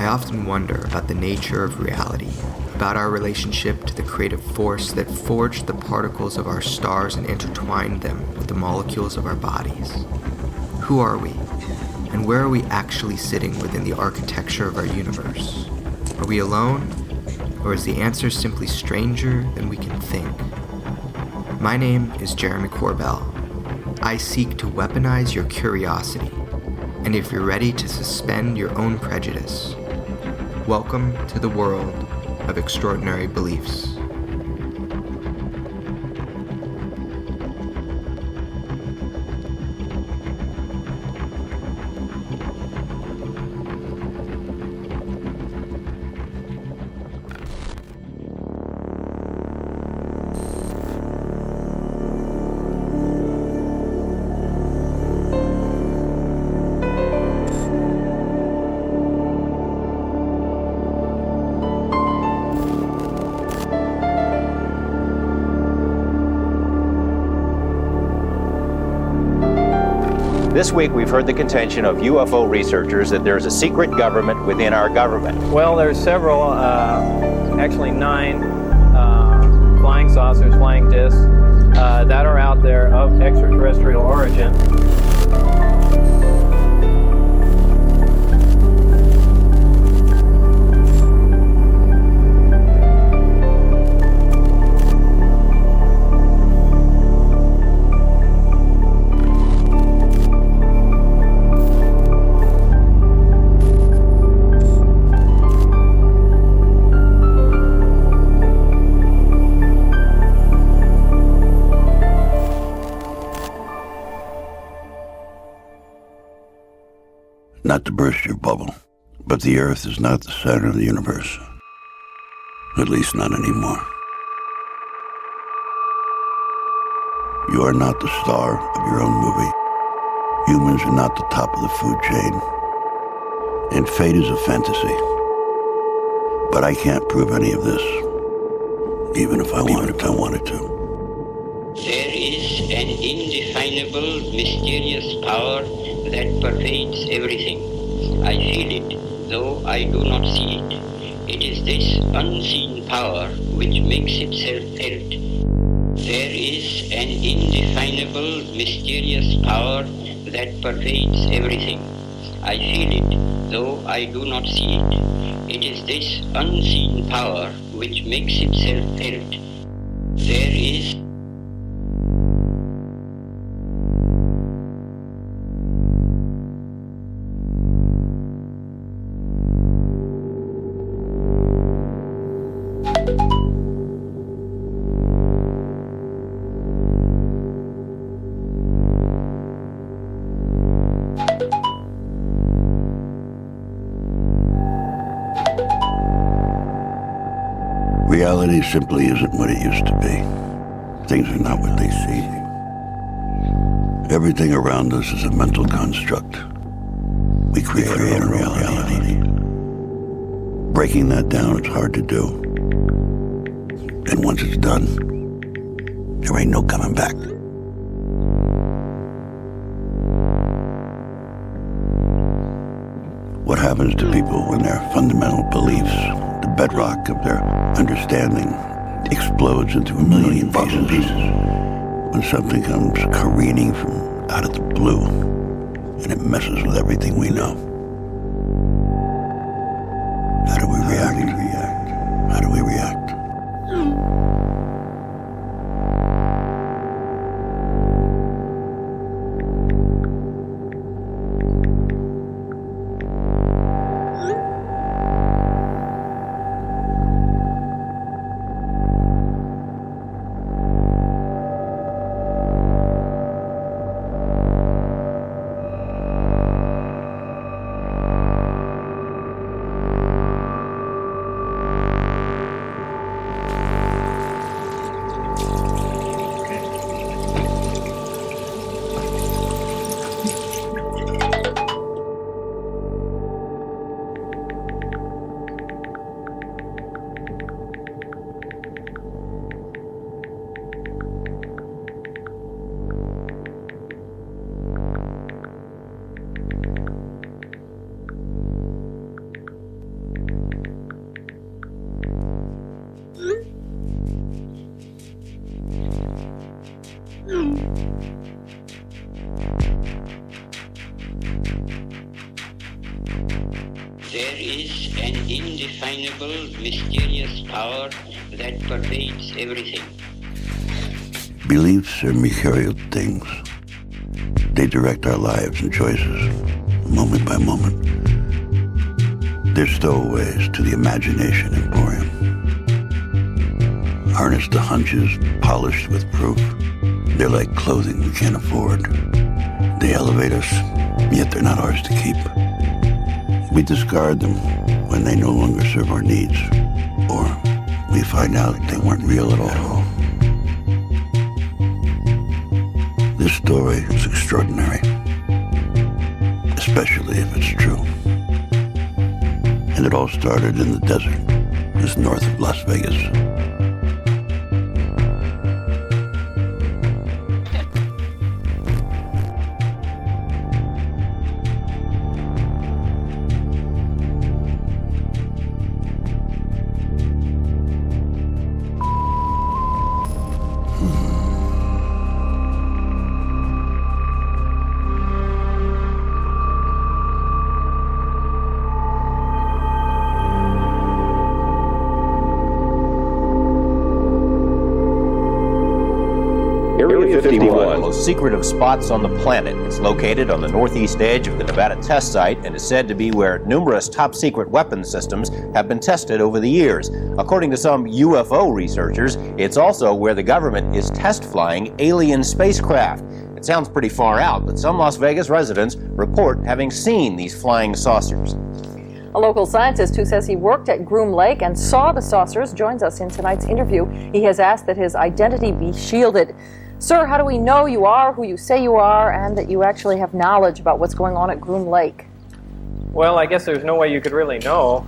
I often wonder about the nature of reality, about our relationship to the creative force that forged the particles of our stars and intertwined them with the molecules of our bodies. Who are we? And where are we actually sitting within the architecture of our universe? Are we alone? Or is the answer simply stranger than we can think? My name is Jeremy Corbell. I seek to weaponize your curiosity, and if you're ready to suspend your own prejudice, welcome to the world of extraordinary beliefs. This week, we've heard the contention of UFO researchers that there's a secret government within our government. Well, there's several, actually 9 flying saucers, flying discs that are out there of extraterrestrial origin. Not to burst your bubble, but the Earth is not the center of the universe. At least not anymore. You are not the star of your own movie. Humans are not the top of the food chain. And fate is a fantasy. But I can't prove any of this, even if I wanted to. There is an indefinable, mysterious power that pervades everything. I feel it, though I do not see it. It is this unseen power which makes itself felt. There is an indefinable, mysterious power that pervades everything. I feel it, though I do not see it. It is this unseen power which makes itself felt. There is Reality simply isn't what it used to be. Things are not what they seem. Everything around us is a mental construct. We create our own reality. Breaking that down is hard to do. And once it's done, there ain't no coming back. What happens to people when their fundamental beliefs, the bedrock of their understanding, explodes into a million pieces? When something comes careening from out of the blue and it messes with everything we know. How do we react? How do we react? There is an indefinable, mysterious power that pervades everything. Beliefs are mercurial things. They direct our lives and choices, moment by moment. They're stowaways to the imagination emporium. Harnessed to hunches, polished with proof. They're like clothing we can't afford. They elevate us, yet they're not ours to keep. We discard them when they no longer serve our needs, or we find out they weren't real at all. This story is extraordinary, especially if it's true. And it all started in the desert, just north of Las Vegas. Area 51, one of the most secretive spots on the planet. It's located on the northeast edge of the Nevada test site and is said to be where numerous top-secret weapons systems have been tested over the years. According to some UFO researchers, it's also where the government is test-flying alien spacecraft. It sounds pretty far out, but some Las Vegas residents report having seen these flying saucers. A local scientist who says he worked at Groom Lake and saw the saucers joins us in tonight's interview. He has asked that his identity be shielded. Sir, how do we know you are who you say you are and that you actually have knowledge about what's going on at Groom Lake? Well, I guess there's no way you could really know.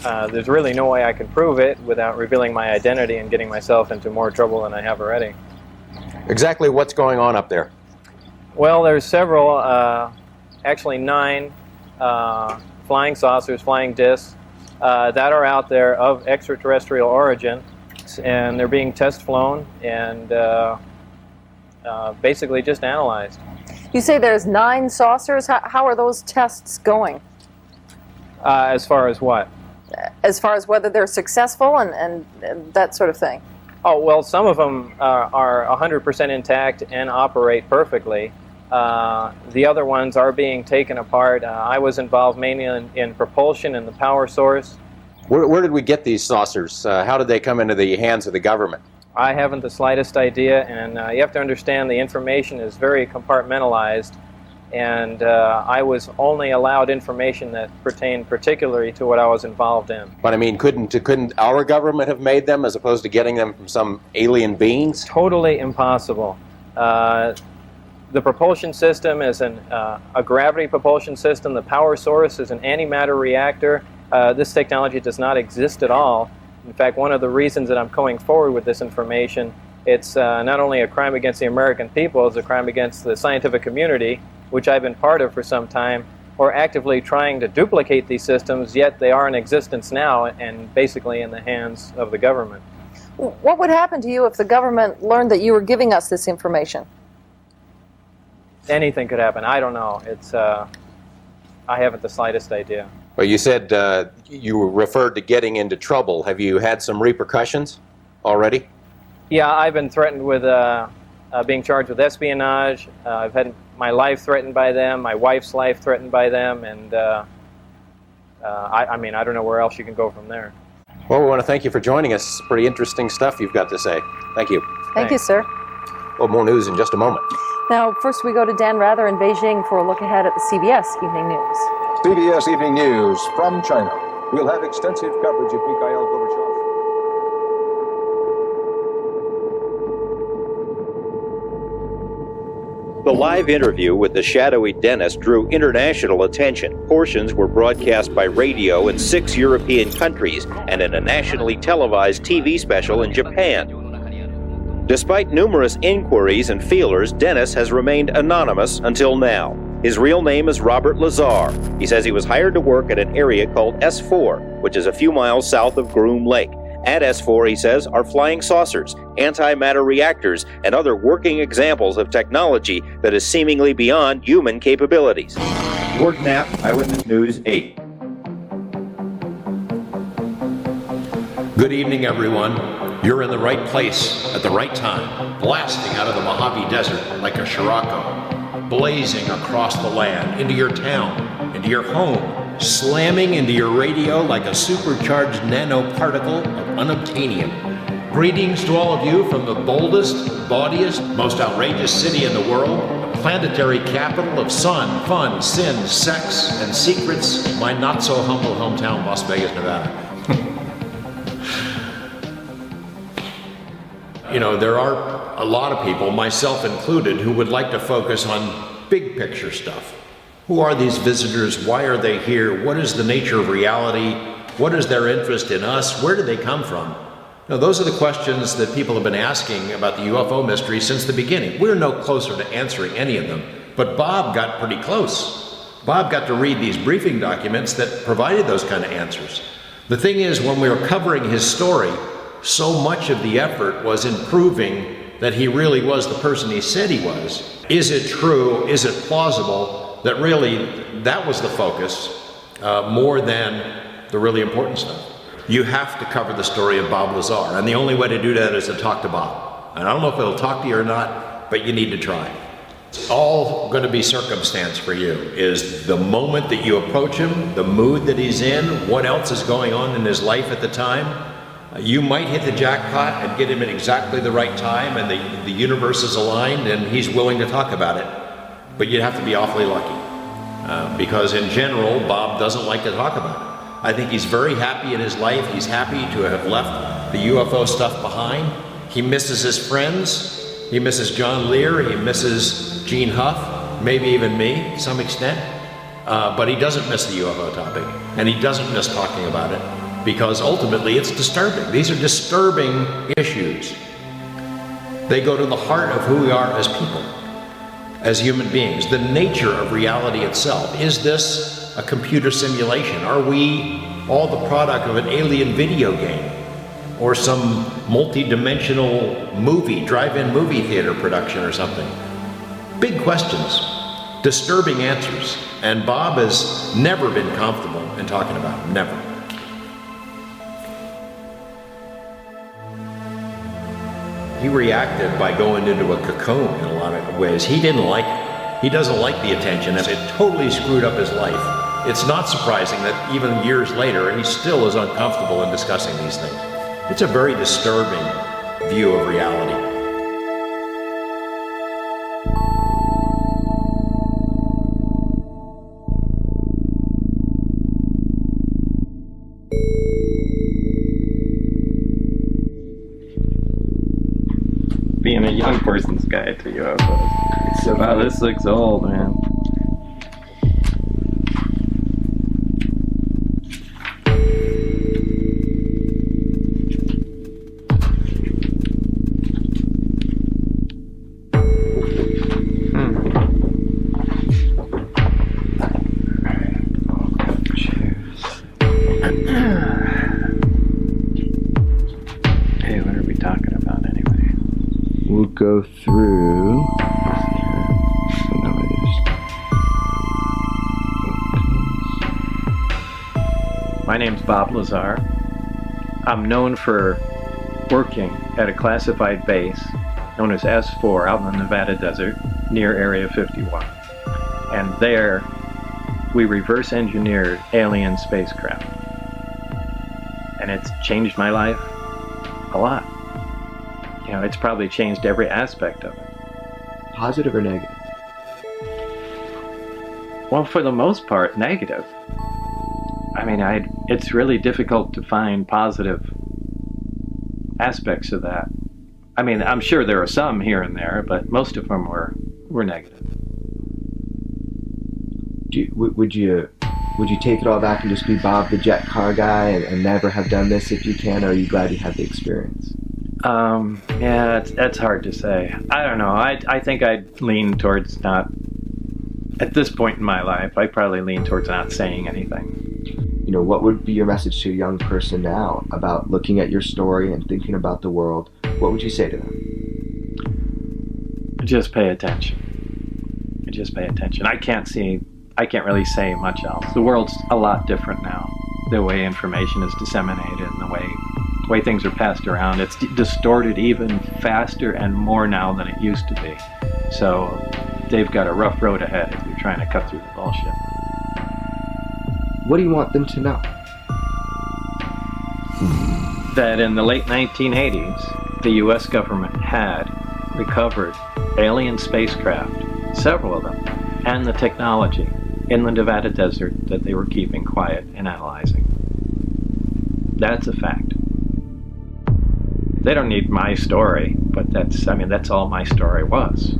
There's really no way I can prove it without revealing my identity and getting myself into more trouble than I have already. Exactly what's going on up there? Well, there's several, actually 9 flying saucers, flying discs, that are out there of extraterrestrial origin, and they're being test flown and basically just analyzed. You say there's 9 saucers. How are those tests going? As far as what? As far as whether they're successful and that sort of thing. Oh, well, some of them are 100% intact and operate perfectly. The other ones are being taken apart. I was involved mainly in propulsion and the power source. Where did we get these saucers? How did they come into the hands of the government? I haven't the slightest idea, and you have to understand the information is very compartmentalized, and I was only allowed information that pertained particularly to what I was involved in. But I mean, couldn't our government have made them as opposed to getting them from some alien beings? Totally impossible. The propulsion system is a gravity propulsion system. The power source is an antimatter reactor. This technology does not exist at all. In fact, one of the reasons that I'm going forward with this information, it's not only a crime against the American people, it's a crime against the scientific community, which I've been part of for some time, or actively trying to duplicate these systems, yet they are in existence now and basically in the hands of the government. What would happen to you if the government learned that you were giving us this information? Anything could happen. I don't know. I haven't the slightest idea. Well, you said you referred to getting into trouble. Have you had some repercussions already? Yeah, I've been threatened with being charged with espionage. I've had my life threatened by them, my wife's life threatened by them, and I mean, I don't know where else you can go from there. Well, we want to thank you for joining us. It's pretty interesting stuff you've got to say. Thank you. Thank you, sir. Well, more news in just a moment. Now, first we go to Dan Rather in Beijing for a look ahead at the CBS Evening News. CBS Evening News from China. We'll have extensive coverage of Mikhail Gorbachev. The live interview with the shadowy dentist drew international attention. Portions were broadcast by radio in 6 European countries and in a nationally televised TV special in Japan. Despite numerous inquiries and feelers, Dennis has remained anonymous until now. His real name is Robert Lazar. He says he was hired to work at an area called S4, which is a few miles south of Groom Lake. At S4, he says, are flying saucers, antimatter reactors, and other working examples of technology that is seemingly beyond human capabilities. Word Knapp, Eyewitness News 8. Good evening, everyone. You're in the right place at the right time, blasting out of the Mojave Desert like a Scirocco, blazing across the land, into your town, into your home, slamming into your radio like a supercharged nanoparticle of unobtainium. Greetings to all of you from the boldest, bawdiest, most outrageous city in the world, the planetary capital of sun, fun, sin, sex, and secrets, my not-so-humble hometown, Las Vegas, Nevada. You know, there are a lot of people, myself included, who would like to focus on big picture stuff. Who are these visitors? Why are they here? What is the nature of reality? What is their interest in us? Where do they come from? Now, those are the questions that people have been asking about the UFO mystery since the beginning. We're no closer to answering any of them, but Bob got pretty close. Bob got to read these briefing documents that provided those kind of answers. The thing is, when we were covering his story, so much of the effort was in proving that he really was the person he said he was. Is it true? Is it plausible? That really, that was the focus, more than the really important stuff. You have to cover the story of Bob Lazar, and the only way to do that is to talk to Bob. And I don't know if it'll talk to you or not, but you need to try. It's all going to be circumstance for you, is the moment that you approach him, the mood that he's in, what else is going on in his life at the time. You might hit the jackpot and get him at exactly the right time, and the universe is aligned and he's willing to talk about it. But you'd have to be awfully lucky, because in general, Bob doesn't like to talk about it. I think he's very happy in his life. He's happy to have left the UFO stuff behind. He misses his friends. He misses John Lear. He misses Gene Huff, maybe even me to some extent. But he doesn't miss the UFO topic, and he doesn't miss talking about it, because ultimately it's disturbing. These are disturbing issues. They go to the heart of who we are as people, as human beings, the nature of reality itself. Is this a computer simulation? Are we all the product of an alien video game or some multi-dimensional movie, drive-in movie theater production or something? Big questions, disturbing answers, and Bob has never been comfortable in talking about them, never. He reacted by going into a cocoon in a lot of ways. He didn't like it. He doesn't like the attention. It totally screwed up his life. It's not surprising that even years later, he still is uncomfortable in discussing these things. It's a very disturbing view of reality. Being a young person's guide to UFOs. So, wow, this looks old, man. Go through. My name's Bob Lazar. I'm known for working at a classified base known as S4 out in the Nevada desert near Area 51. And there we reverse engineered alien spacecraft. And it's changed my life a lot. You know, it's probably changed every aspect of it. Positive or negative? Well, for the most part, negative. I mean, it's really difficult to find positive aspects of that. I mean, I'm sure there are some here and there, but most of them were negative. Would you take it all back and just be Bob the jet car guy and never have done this if you can, or are you glad you had the experience? Yeah, that's hard to say. I don't know. I think I'd lean towards not, at this point in my life, I'd probably lean towards not saying anything. You know, what would be your message to a young person now about looking at your story and thinking about the world? What would you say to Just pay attention. Just pay attention. I I can't really say much else. The world's a lot different now. The way information is disseminated and the way things are passed around, it's distorted even faster and more now than it used to be. So they've got a rough road ahead if you're trying to cut through the bullshit. What do you want them to know? That in the late 1980s, the U.S. government had recovered alien spacecraft, several of them, and the technology in the Nevada desert that they were keeping quiet and analyzing. That's a fact. They don't need my story, but that's all my story was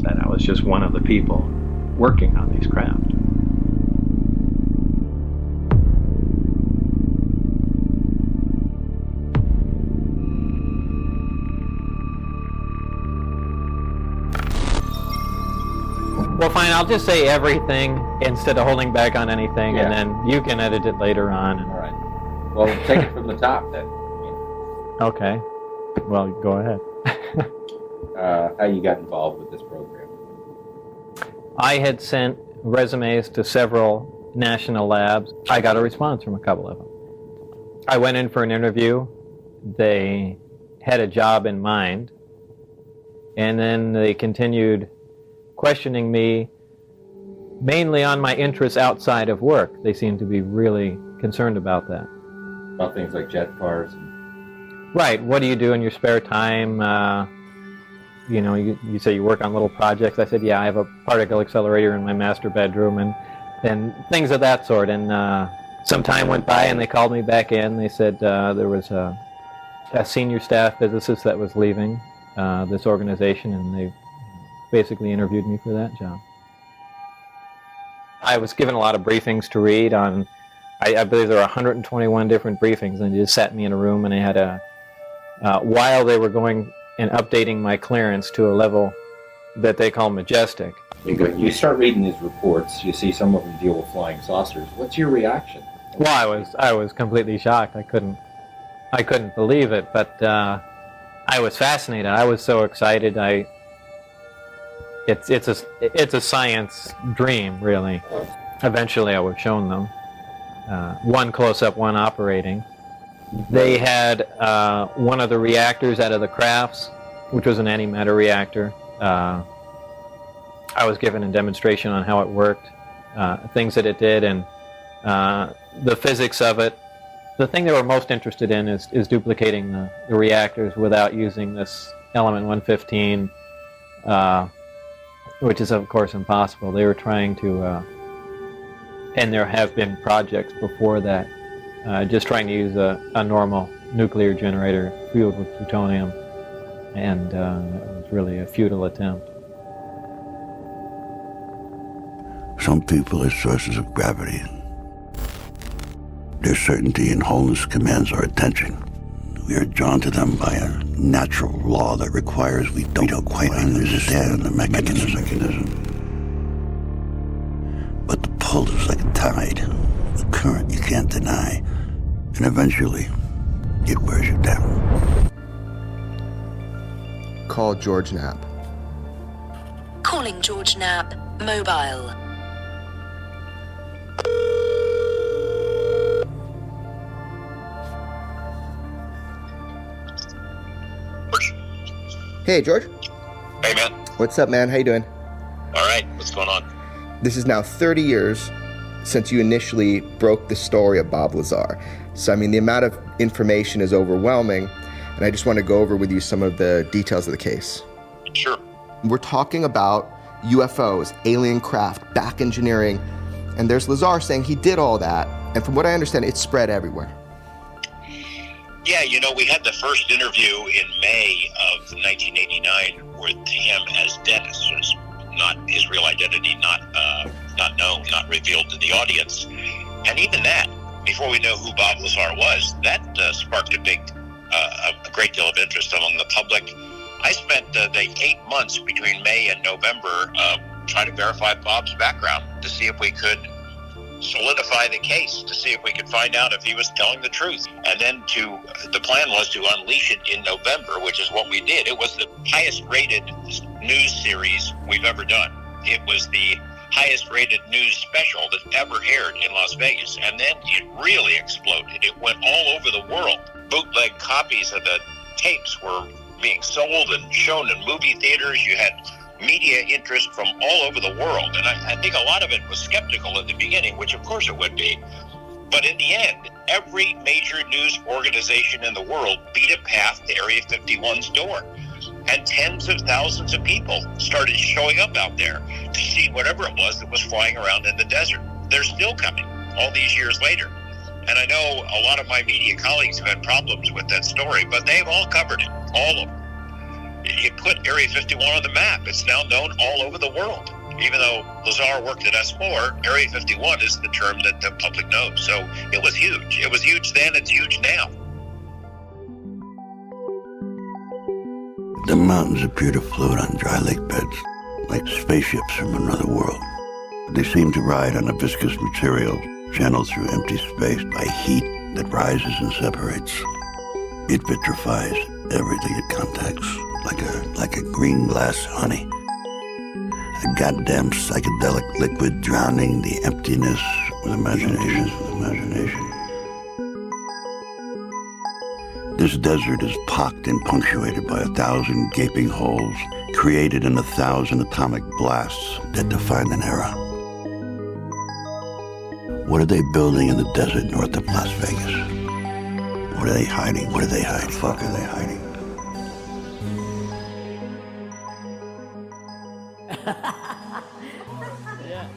that I was just one of the people working on these craft. Well, fine, I'll just say everything instead of holding back on anything, and then you can edit it later on. All right. Well, take it from the top then. Okay. Well, go ahead. How you got involved with this program? I had sent resumes to several national labs. I got a response from a couple of them. I went in for an interview. They had a job in mind, and then they continued questioning me mainly on my interests outside of work. They seemed to be really concerned about that. About things like jet cars? Right. What do you do in your spare time? You say you work on little projects. I said, yeah, I have a particle accelerator in my master bedroom and things of that sort. And some time went by and they called me back in. They said there was a senior staff physicist that was leaving this organization, and they basically interviewed me for that job. I was given a lot of briefings to read on, I believe there were 121 different briefings, and they just sat me in a room, and they had while they were going and updating my clearance to a level that they call majestic. You start reading these reports, you see some of them deal with flying saucers. What's your reaction? Well, I was completely shocked. I couldn't believe it, but I was fascinated. I was so excited. It's a science dream, really. Eventually, I was shown them. One close-up, one operating. They had one of the reactors out of the crafts, which was an antimatter reactor. I was given a demonstration on how it worked, things that it did, and the physics of it. The thing they were most interested in is duplicating the reactors without using this element 115, which is, of course, impossible. They were trying to, and there have been projects before that, just trying to use a normal nuclear generator fueled with plutonium, and it was really a futile attempt. Some people are sources of gravity. Their certainty and wholeness commands our attention. We are drawn to them by a natural law that requires we don't quite understand the mechanism. But the pull is like a tide, a current you can't deny, and eventually it wears you down. Call George Knapp. Calling George Knapp, mobile. Hey, George. Hey, man. What's up, man? How you doing? All right. What's going on? This is now 30 years since you initially broke the story of Bob Lazar. So, I mean, the amount of information is overwhelming, and I just want to go over with you some of the details of the case. Sure. We're talking about UFOs, alien craft, back engineering, and there's Lazar saying he did all that, and from what I understand, it's spread everywhere. Yeah, we had the first interview in May of 1989 with him as Dennis. It's not his real identity, not known, not revealed to the audience. And even that, before we know who Bob Lazar was, that sparked a great deal of interest among the public. I spent the 8 months between May and November trying to verify Bob's background to see if we could solidify the case, to see if we could find out if he was telling the truth. And then the plan was to unleash it in November, which is what we did. It was the highest rated news series we've ever done. It was the highest rated news special that ever aired in Las Vegas. And then it really exploded. It went all over the world. Bootleg copies of the tapes were being sold and shown in movie theaters. You had media interest from all over the world. And I think a lot of it was skeptical at the beginning, which of course it would be. But in the end, every major news organization in the world beat a path to Area 51's door. And tens of thousands of people started showing up out there to see whatever it was that was flying around in the desert. They're still coming all these years later. And I know a lot of my media colleagues have had problems with that story, but they've all covered it, all of them. You put Area 51 on the map. It's now known all over the world. Even though Lazar worked at S4, Area 51 is the term that the public knows. So it was huge. It was huge then, it's huge now. The mountains appear to float on dry lake beds, like spaceships from another world. They seem to ride on a viscous material channeled through empty space by heat that rises and separates. It vitrifies everything it contacts, like a green glass honey. A goddamn psychedelic liquid drowning the emptiness with imagination. This desert is pocked and punctuated by 1,000 gaping holes created in 1,000 atomic blasts that define an era. What are they building in the desert north of Las Vegas? What are they hiding? What are they hiding? The fuck are they hiding? Yeah.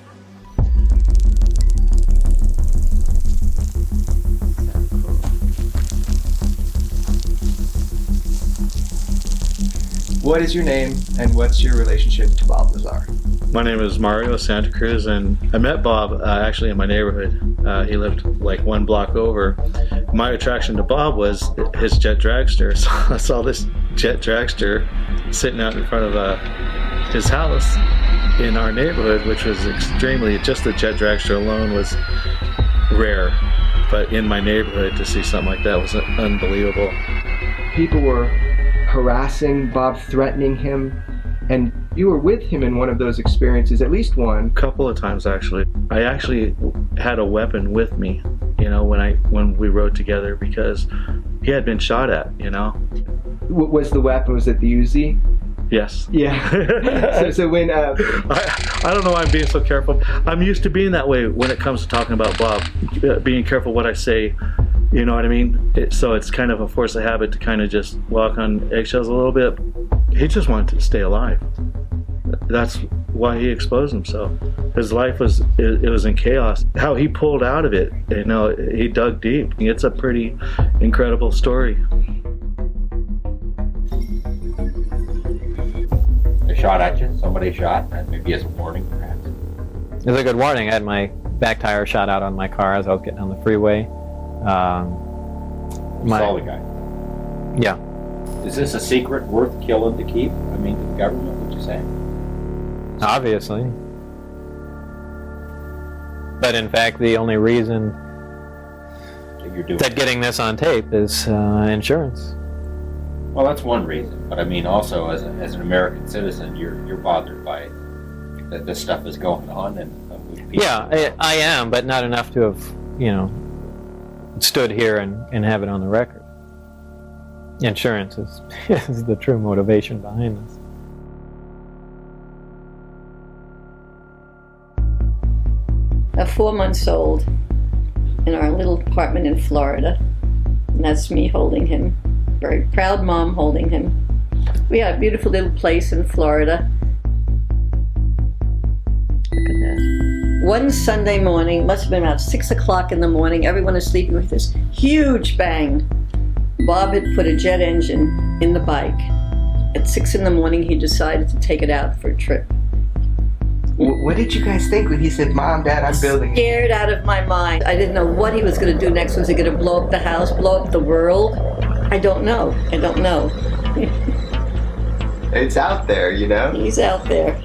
What is your name and what's your relationship to Bob Lazar? My name is Mario Santa Cruz, and I met Bob actually in my neighborhood. He lived like one block over. My attraction to Bob was his jet dragster. So I saw this jet dragster sitting out in front of his house in our neighborhood, which was extremely, just the jet dragster alone was rare. But in my neighborhood, to see something like that was unbelievable. People were harassing Bob, threatening him, and you were with him in one of those experiences, at least one. A couple of times, actually. I actually had a weapon with me, you know, when we rode together, because he had been shot at, you know. What was the weapon? Was it the Uzi? Yes. Yeah. so when I don't know why I'm being so careful. I'm used to being that way when it comes to talking about Bob, being careful what I say. You know what I mean? So it's kind of a force of habit to kind of just walk on eggshells a little bit. He just wanted to stay alive. That's why he exposed himself. His life was in chaos. How he pulled out of it, you know, he dug deep. It's a pretty incredible story. They shot at you? Somebody shot? Maybe as a warning, perhaps? It was a good warning. I had my back tire shot out on my car as I was getting on the freeway. You saw the guy? Yeah. Is this a secret worth killing to keep? I mean, to the government, would you say? Obviously. But in fact, the only reason that getting this on tape is insurance. Well, that's one reason. But I mean, also as an American citizen, you're bothered by that this stuff is going on, and yeah, I am, but not enough to have, you know, stood here and have it on the record. Insurance is the true motivation behind this. 4 months old in our little apartment in Florida, and that's me holding him. Very proud mom holding him. We have a beautiful little place in Florida. Look at that. One Sunday morning, must have been about 6 o'clock in the morning, everyone is sleeping, with this huge bang. Bob had put a jet engine in the bike. At 6 in the morning, he decided to take it out for a trip. What did you guys think when he said, "Mom, Dad, I'm building"? Scared out of my mind. I didn't know what he was going to do next. Was he going to blow up the house, blow up the world? I don't know. It's out there, you know? He's out there.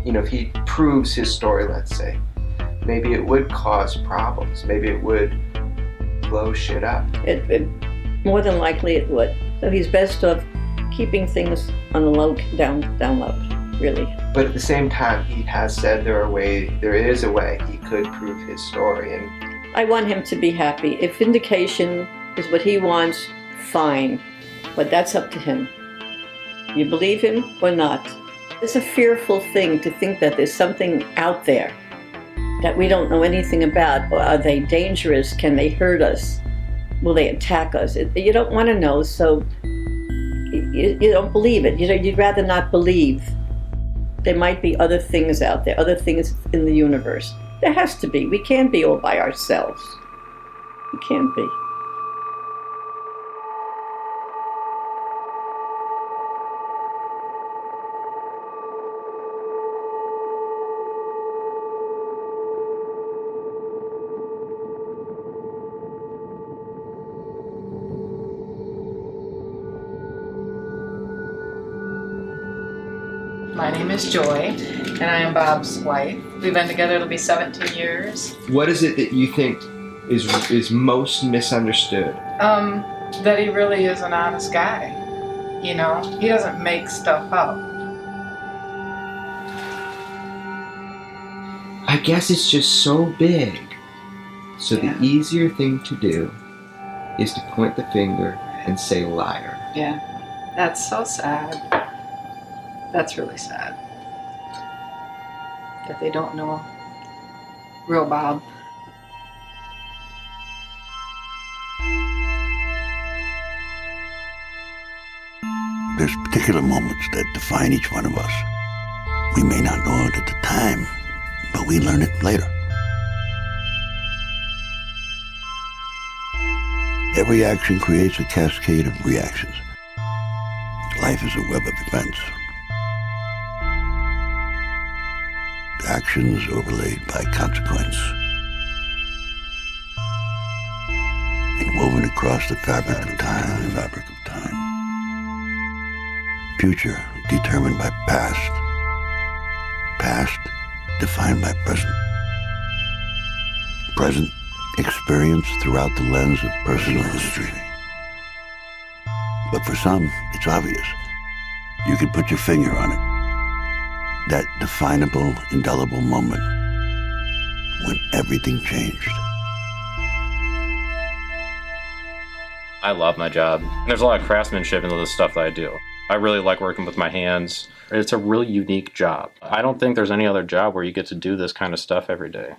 You know, if he proves his story, let's say, maybe it would cause problems. Maybe it would blow shit up. It more than likely it would. So he's best off keeping things on a low, down low, really. But at the same time, he has said there is a way he could prove his story. And I want him to be happy. If vindication is what he wants, fine. But that's up to him. You believe him or not? It's a fearful thing to think that there's something out there that we don't know anything about. Are they dangerous? Can they hurt us? Will they attack us? You don't want to know, so you don't believe it. You'd rather not believe. There might be other things out there, other things in the universe. There has to be. We can't be all by ourselves. We can't be. My name is Joy, and I am Bob's wife. We've been together, it'll be 17 years. what is it that you think is most misunderstood? That he really is an honest guy. You know, he doesn't make stuff up. I guess it's just so big. So the easier thing to do is to point the finger and say liar. Yeah, that's so sad. That's really sad. That they don't know real Bob. There's particular moments that define each one of us. We may not know it at the time, but we learn it later. Every action creates a cascade of reactions. Life is a web of events. Actions overlaid by consequence. And woven across the fabric of time. Future determined by past. Past defined by present. Present experienced throughout the lens of personal history. But for some, it's obvious. You can put your finger on it. That definable, indelible moment when everything changed. I love my job. There's a lot of craftsmanship into the stuff that I do. I really like working with my hands. It's a really unique job. I don't think there's any other job where you get to do this kind of stuff every day.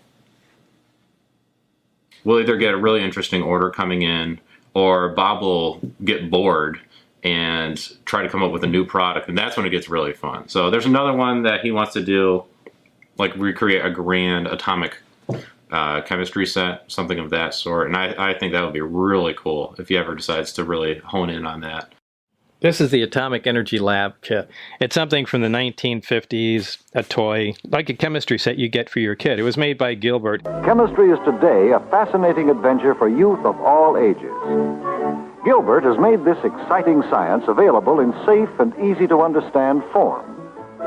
We'll either get a really interesting order coming in, or Bob will get bored and try to come up with a new product, and that's when it gets really fun. So there's another one that he wants to do, like recreate a grand atomic chemistry set, something of that sort, and I think that would be really cool if he ever decides to really hone in on that. This is the Atomic Energy Lab kit. It's something from the 1950s, a toy, like a chemistry set you get for your kid. It was made by Gilbert. Chemistry is today a fascinating adventure for youth of all ages. Gilbert has made this exciting science available in safe and easy-to-understand form,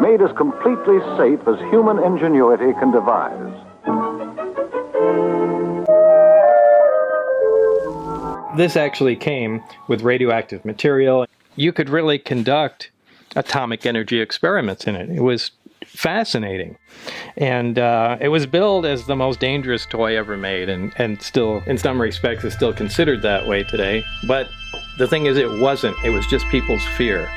made as completely safe as human ingenuity can devise. This actually came with radioactive material. You could really conduct atomic energy experiments in it. It was fascinating. And it was billed as the most dangerous toy ever made, and still, in some respects, is still considered that way today. But the thing is, it wasn't. It was just people's fear.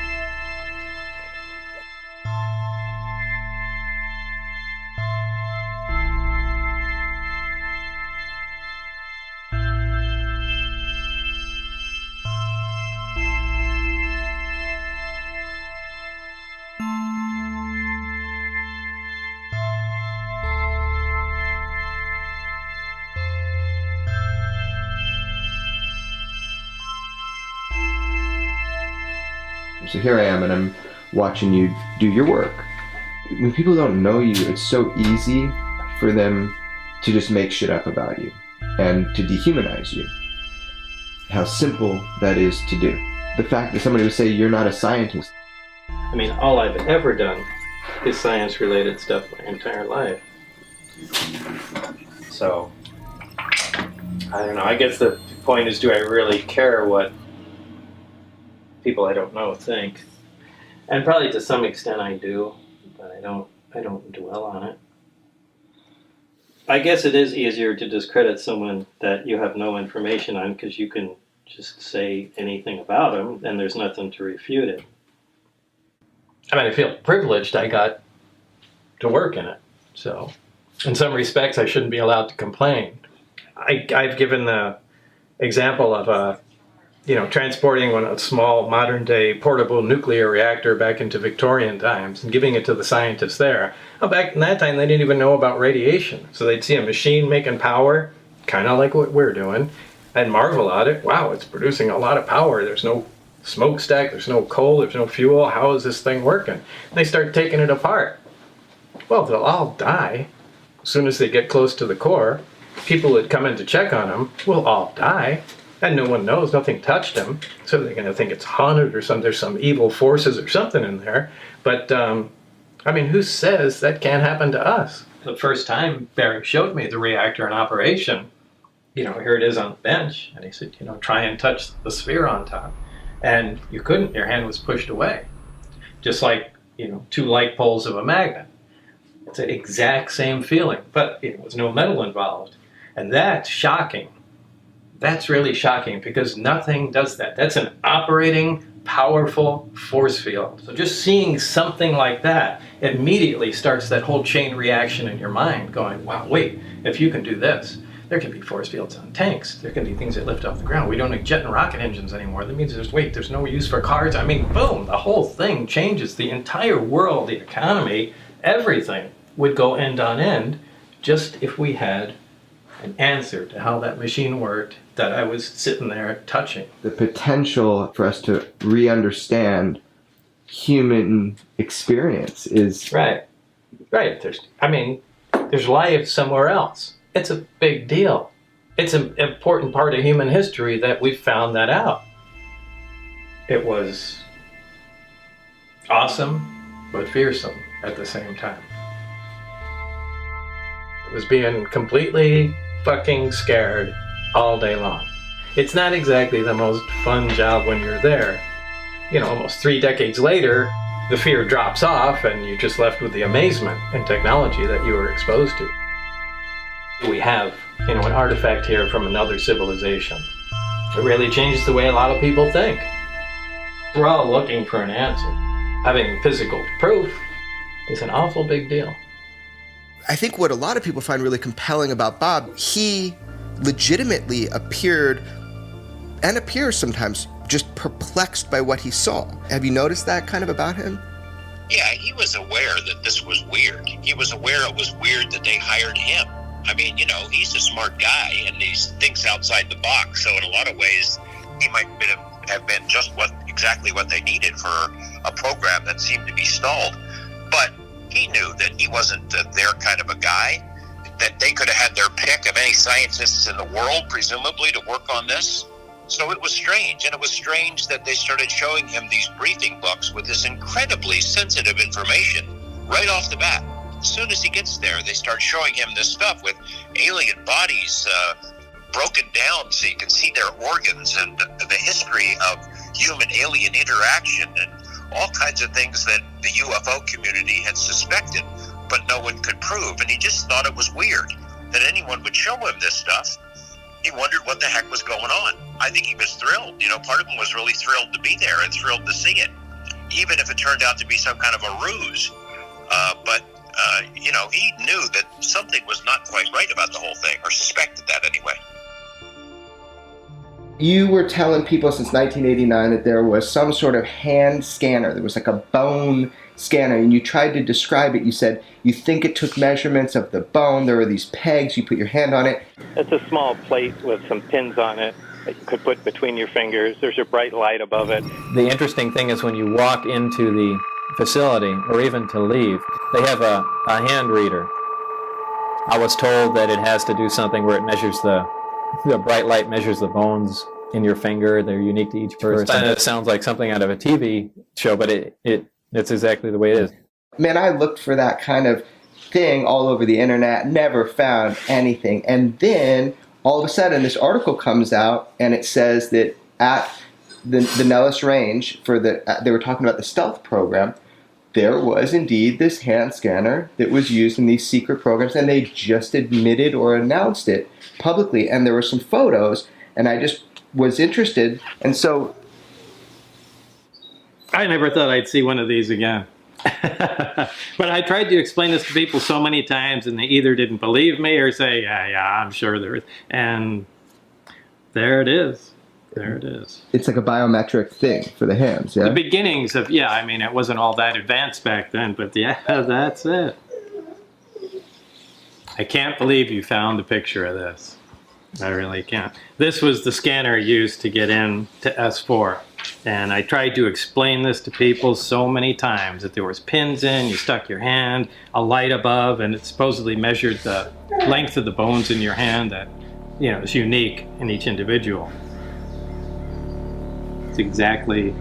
So here I am, and I'm watching you do your work. When people don't know you, it's so easy for them to just make shit up about you and to dehumanize you. How simple that is to do. The fact that somebody would say you're not a scientist. I mean, all I've ever done is science-related stuff my entire life. So, I don't know, I guess the point is, do I really care what people I don't know think. And probably to some extent I do, but I don't dwell on it. I guess it is easier to discredit someone that you have no information on because you can just say anything about them and there's nothing to refute it. I mean, I feel privileged I got to work in it. So, in some respects, I shouldn't be allowed to complain. I've given the example of transporting a small modern-day portable nuclear reactor back into Victorian times and giving it to the scientists there. Well, back in that time, they didn't even know about radiation. So they'd see a machine making power, kind of like what we're doing, and marvel at it. Wow, it's producing a lot of power. There's no smokestack, there's no coal, there's no fuel. How is this thing working? And they start taking it apart. Well, they'll all die as soon as they get close to the core. People that come in to check on them will all die. And no one knows, nothing touched them, so they're going to think it's haunted or there's some evil forces or something in there. But, who says that can't happen to us? The first time Barry showed me the reactor in operation, here it is on the bench, and he said, try and touch the sphere on top. And you couldn't, your hand was pushed away. Just like, two light poles of a magnet. It's the exact same feeling, but there was no metal involved. And that's shocking. That's really shocking because nothing does that. That's an operating, powerful force field. So just seeing something like that immediately starts that whole chain reaction in your mind going, wow, wait, if you can do this, there can be force fields on tanks. There can be things that lift off the ground. We don't need jet and rocket engines anymore. That means there's no use for cars. Boom, the whole thing changes. The entire world, the economy, everything would go end on end just if we had an answer to how that machine worked that I was sitting there touching. The potential for us to re-understand human experience is... Right. There's life somewhere else. It's a big deal. It's an important part of human history that we found that out. It was awesome, but fearsome at the same time. It was being completely fucking scared all day long. It's not exactly the most fun job when you're there. Almost 3 decades later, the fear drops off and you're just left with the amazement and technology that you were exposed to. We have, an artifact here from another civilization. It really changes the way a lot of people think. We're all looking for an answer. Having physical proof is an awful big deal. I think what a lot of people find really compelling about Bob, he legitimately appears sometimes just perplexed by what he saw. Have you noticed that kind of about him? Yeah, he was aware that this was weird. He was aware it was weird that they hired him. He's a smart guy and he thinks outside the box. So in a lot of ways, he might have been just exactly what they needed for a program that seemed to be stalled. But he knew that he wasn't their kind of a guy, that they could have had their pick of any scientists in the world, presumably, to work on this. So it was strange, and it was strange that they started showing him these briefing books with this incredibly sensitive information right off the bat. As soon as he gets there, they start showing him this stuff with alien bodies broken down so you can see their organs and the history of human-alien interaction and all kinds of things that the UFO community had suspected, but no one could prove. And he just thought it was weird that anyone would show him this stuff. He wondered what the heck was going on. I think he was thrilled. Part of him was really thrilled to be there and thrilled to see it, even if it turned out to be some kind of a ruse. But he knew that something was not quite right about the whole thing, or suspected that anyway. You were telling people since 1989 that there was some sort of hand scanner. There was like a bone scanner, and you tried to describe it. You said you think it took measurements of the bone. There were these pegs. You put your hand on it. It's a small plate with some pins on it that you could put between your fingers. There's a bright light above it. The interesting thing is when you walk into the facility, or even to leave, they have a hand reader. I was told that it has to do something where it measures the bright light measures the bones in your finger. They're unique to each person. It sounds like something out of a TV show, but it's exactly the way it is. Man, I looked for that kind of thing all over the internet, never found anything. And then all of a sudden this article comes out and it says that at the Nellis Range for they were talking about the stealth program. There was indeed this hand scanner that was used in these secret programs, and they just admitted or announced it publicly. And there were some photos, and I just was interested, and so I never thought I'd see one of these again. But I tried to explain this to people so many times, and they either didn't believe me or say, yeah, I'm sure there is. And there it is. There it is. It's like a biometric thing for the hands, yeah? The beginnings of, I mean, it wasn't all that advanced back then, but yeah, that's it. I can't believe you found a picture of this. I really can't. This was the scanner used to get in to S4. And I tried to explain this to people so many times, that there was pins in, you stuck your hand, a light above, and it supposedly measured the length of the bones in your hand that, is unique in each individual. It's exactly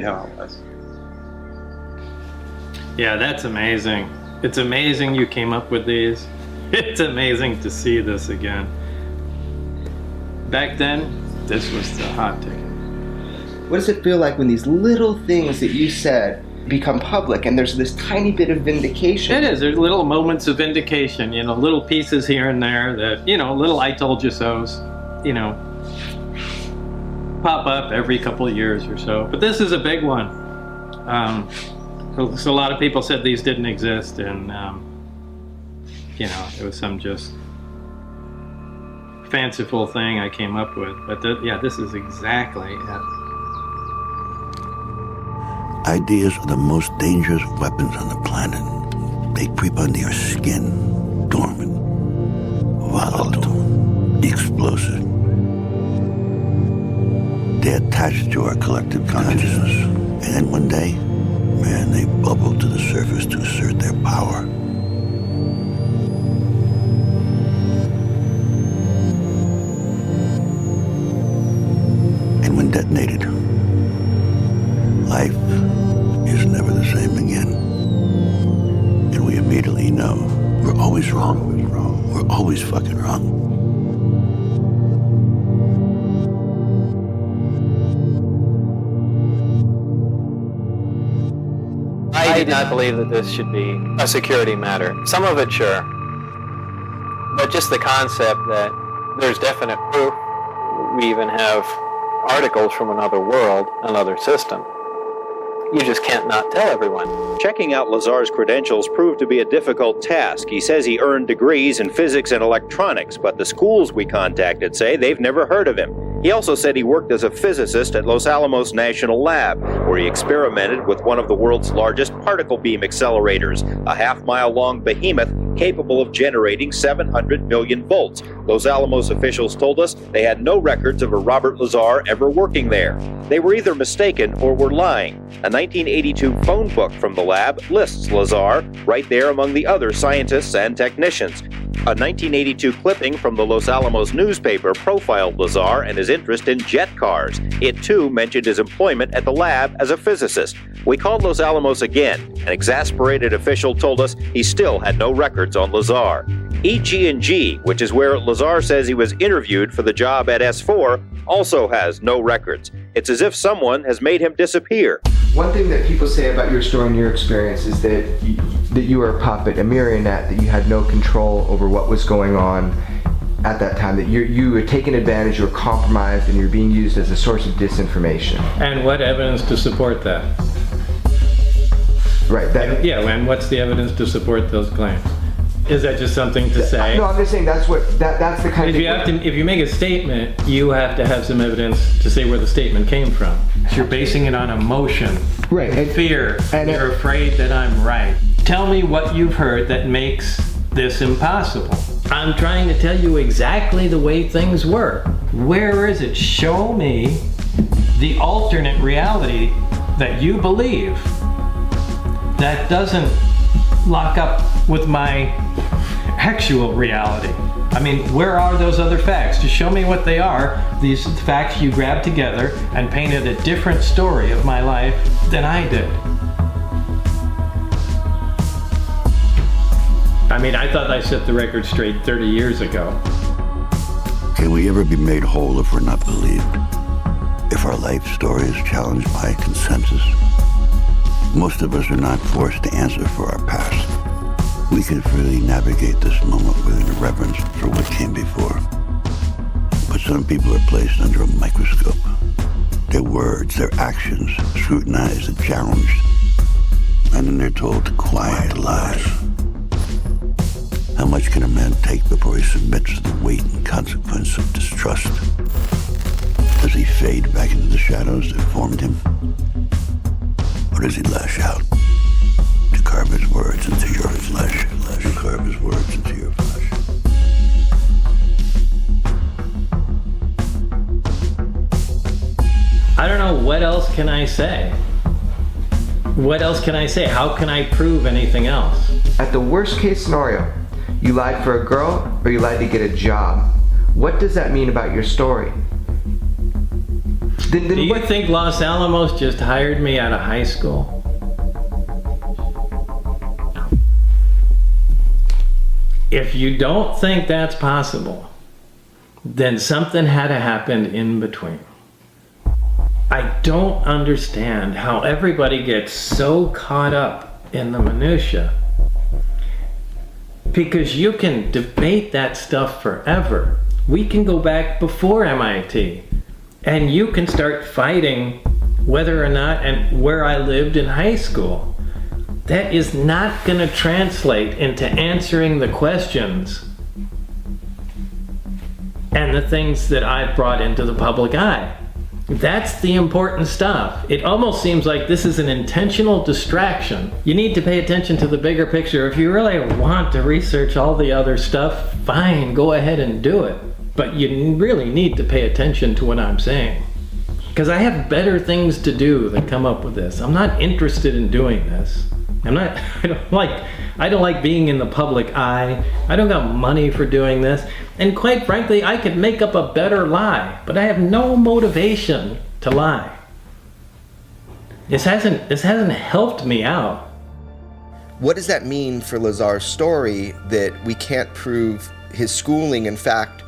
how it was. Yeah, that's amazing. It's amazing you came up with these. It's amazing to see this again. Back then, this was the hot ticket. What does it feel like when these little things that you said become public and there's this tiny bit of vindication? It is. There's little moments of vindication, little pieces here and there that, little I told you so's, pop up every couple of years or so. But this is a big one. So a lot of people said these didn't exist, and, it was some just fanciful thing I came up with. But this is exactly it. Ideas are the most dangerous weapons on the planet. They creep under your skin, dormant, volatile, explosive. They attach to our collective consciousness. And then one day, they bubble to the surface to assert their power. And when detonated, life is never the same again. And we immediately know we're always wrong. We're always fucking wrong. I did not believe that this should be a security matter. Some of it, sure. But just the concept that there's definite proof. We even have articles from another world, another system. You just can't not tell everyone. Checking out Lazar's credentials proved to be a difficult task. He says he earned degrees in physics and electronics, but the schools we contacted say they've never heard of him. He also said he worked as a physicist at Los Alamos National Lab, where he experimented with one of the world's largest particle beam accelerators, a half-mile-long behemoth capable of generating 700 million volts. Los Alamos officials told us they had no records of a Robert Lazar ever working there. They were either mistaken or were lying. A 1982 phone book from the lab lists Lazar right there among the other scientists and technicians. A 1982 clipping from the Los Alamos newspaper profiled Lazar and his interest in jet cars. It, too, mentioned his employment at the lab as a physicist. We called Los Alamos again. An exasperated official told us he still had no records on Lazar. EG&G, which is where Lazar says he was interviewed for the job at S4, also has no records. It's as if someone has made him disappear. One thing that people say about your story and your experience is that you were a puppet, a marionette, that you had no control over what was going on at that time, that you were taken advantage, you were compromised, and you're being used as a source of disinformation. And what evidence to support that? Right. And what's the evidence to support those claims? Is that just something to say? No, I'm just saying that's the kind of thing. If you make a statement, you have to have some evidence to say where the statement came from. So you're basing it on emotion, right, and fear, and you're afraid that I'm right. Tell me what you've heard that makes this impossible. I'm trying to tell you exactly the way things were. Where is it? Show me the alternate reality that you believe that doesn't lock up with my actual reality. I mean, where are those other facts? Just show me what they are. These facts you grabbed together and painted a different story of my life than I did. I mean, I thought I set the record straight 30 years ago. Can we ever be made whole if we're not believed? If our life story is challenged by consensus, most of us are not forced to answer for our past. We can freely navigate this moment with an reverence for what came before. But some people are placed under a microscope. Their words, their actions, scrutinized and challenged. And then they're told to quiet the lies. How much can a man take before he submits to the weight and consequence of distrust? Does he fade back into the shadows that formed him? Or does he lash out to carve his words into your flesh? To carve his words into your flesh. I don't know, what else can I say? What else can I say? How can I prove anything else? At the worst case scenario, you lied for a girl or you lied to get a job. What does that mean about your story? Do you think Los Alamos just hired me out of high school? If you don't think that's possible, then something had to happen in between. I don't understand how everybody gets so caught up in the minutia, because you can debate that stuff forever. We can go back before MIT and you can start fighting whether or not and where I lived in high school. That is not going to translate into answering the questions and the things that I've brought into the public eye. That's the important stuff. It almost seems like this is an intentional distraction. You need to pay attention to the bigger picture. If you really want to research all the other stuff, fine, go ahead and do it. But you really need to pay attention to what I'm saying. Because I have better things to do than come up with this. I'm not interested in doing this. I don't like being in the public eye. I don't got money for doing this. And quite frankly, I could make up a better lie, but I have no motivation to lie. This hasn't helped me out. What does that mean for Lazar's story that we can't prove his schooling? In fact,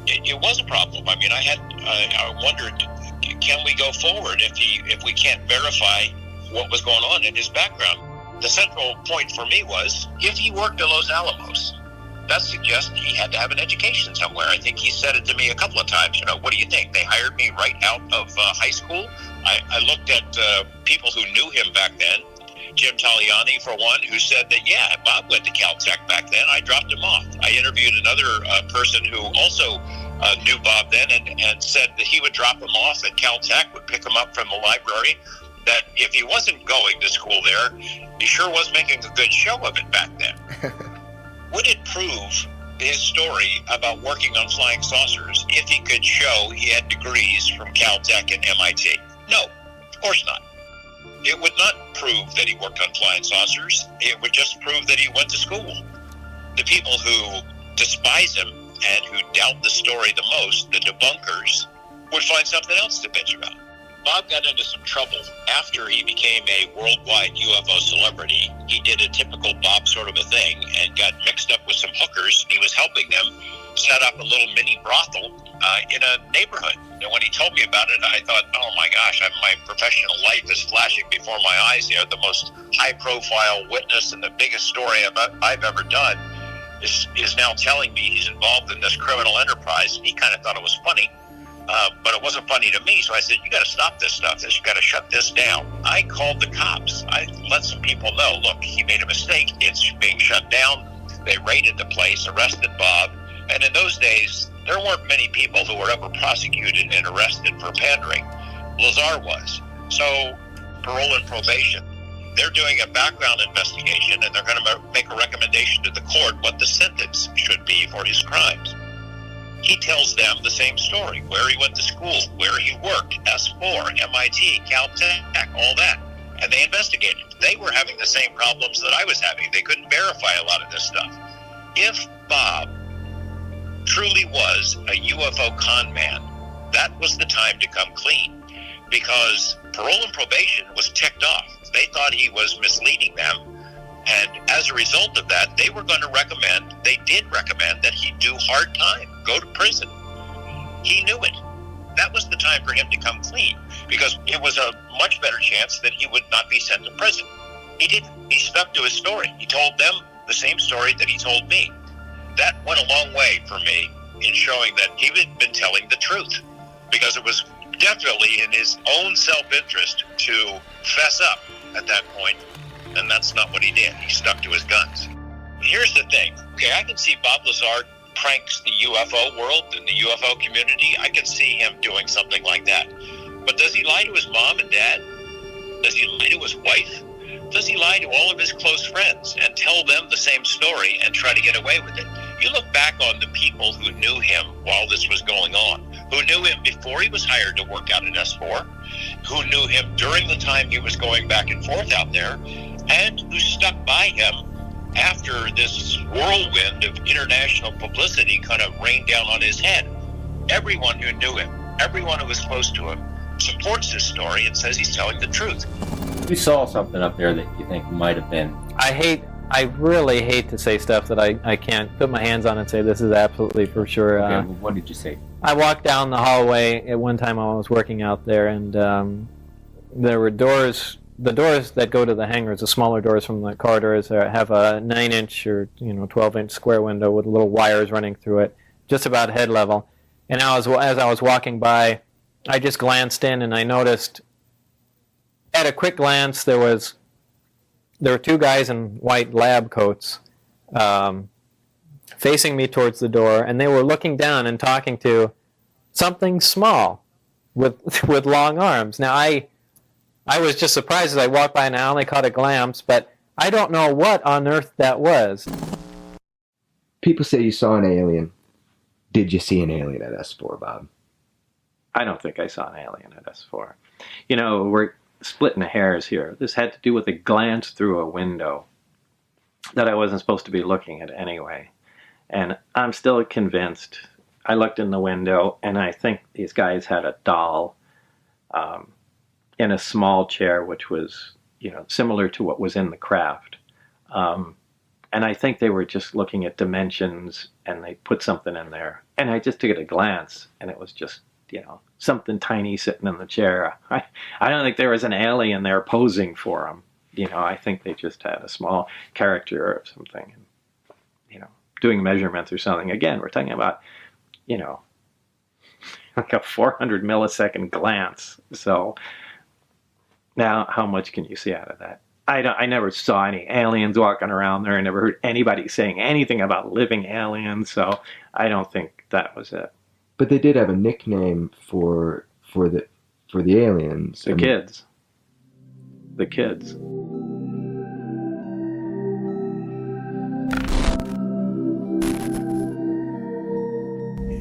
it was a problem. I mean, I wondered, can we go forward if we can't verify what was going on in his background? The central point for me was, if he worked at Los Alamos, that suggests he had to have an education somewhere. I think he said it to me a couple of times. What do you think? They hired me right out of high school. I looked at people who knew him back then. Jim Taliani, for one, who said that, yeah, Bob went to Caltech back then. I dropped him off. I interviewed another person who also knew Bob then and said that he would drop him off at Caltech, would pick him up from the library, that if he wasn't going to school there, he sure was making a good show of it back then. Would it prove his story about working on flying saucers if he could show he had degrees from Caltech and MIT? No, of course not. It would not prove that he worked on flying saucers. It would just prove that he went to school. The people who despise him and who doubt the story the most, the debunkers, would find something else to bitch about. Bob got into some trouble after he became a worldwide UFO celebrity. He did a typical Bob sort of a thing and got mixed up with some hookers. He was helping them set up a little mini brothel in a neighborhood. And when he told me about it, I thought, oh my gosh, my professional life is flashing before my eyes here. The most high-profile witness and the biggest story I've ever done is now telling me he's involved in this criminal enterprise. He kind of thought it was funny. But it wasn't funny to me, so I said, you got to stop this stuff. You got to shut this down. I called the cops. I let some people know, look, he made a mistake. It's being shut down. They raided the place, arrested Bob. And in those days, there weren't many people who were ever prosecuted and arrested for pandering. Lazar was. So, parole and probation. They're doing a background investigation, and they're going to make a recommendation to the court what the sentence should be for his crimes. He tells them the same story, where he went to school, where he worked, S4, MIT, Caltech, all that. And they investigated. They were having the same problems that I was having. They couldn't verify a lot of this stuff. If Bob truly was a UFO con man, that was the time to come clean, because parole and probation was ticked off. They thought he was misleading them. And as a result of that, they were going to recommend, they did recommend that he do hard time, go to prison. He knew it. that was the time for him to come clean, because it was a much better chance that he would not be sent to prison. He didn't. He stuck to his story. He told them the same story that he told me. That went a long way for me in showing that he had been telling the truth, because it was definitely in his own self-interest to fess up at that point, and that's not what he did. He stuck to his guns. Here's the thing. Okay, I can see Bob Lazar pranks the UFO world and the UFO community. I can see him doing something like that. But does he lie to his mom and dad? Does he lie to his wife? Does he lie to all of his close friends and tell them the same story and try to get away with it? You look back on the people who knew him while this was going on, who knew him before he was hired to work out at S4, who knew him during the time he was going back and forth out there, and who stuck by him after this whirlwind of international publicity kind of rained down on his head. Everyone who knew him, everyone who was close to him, supports his story and says he's telling the truth. You saw something up there that you think might have been. I really hate to say stuff that I can't put my hands on and say this is absolutely for sure. Okay, well, what did you say? I walked down the hallway at one time while I was working out there, and there were doors. The doors that go to the hangars, the smaller doors from the corridors, have a 9-inch or 12-inch square window with little wires running through it, just about head level. And as I was walking by, I just glanced in and I noticed, at a quick glance, there were two guys in white lab coats facing me towards the door, and they were looking down and talking to something small with long arms. Now, I was just surprised as I walked by and I only caught a glance, but I don't know what on earth that was. People say you saw an alien. Did you see an alien at S4, Bob? I don't think I saw an alien at S4. We're splitting hairs here. This had to do with a glance through a window that I wasn't supposed to be looking at anyway. And I'm still convinced. I looked in the window, and I think these guys had a doll in a small chair, which was, similar to what was in the craft. And I think they were just looking at dimensions, and they put something in there. And I just took it a glance, and it was just, something tiny sitting in the chair. I don't think there was an alien there posing for them. I think they just had a small character or something, doing measurements or something. Again, we're talking about, like a 400 millisecond glance. So now, how much can you see out of that? I never saw any aliens walking around there. I never heard anybody saying anything about living aliens. So I don't think that was it. But they did have a nickname for the aliens. The kids. The kids.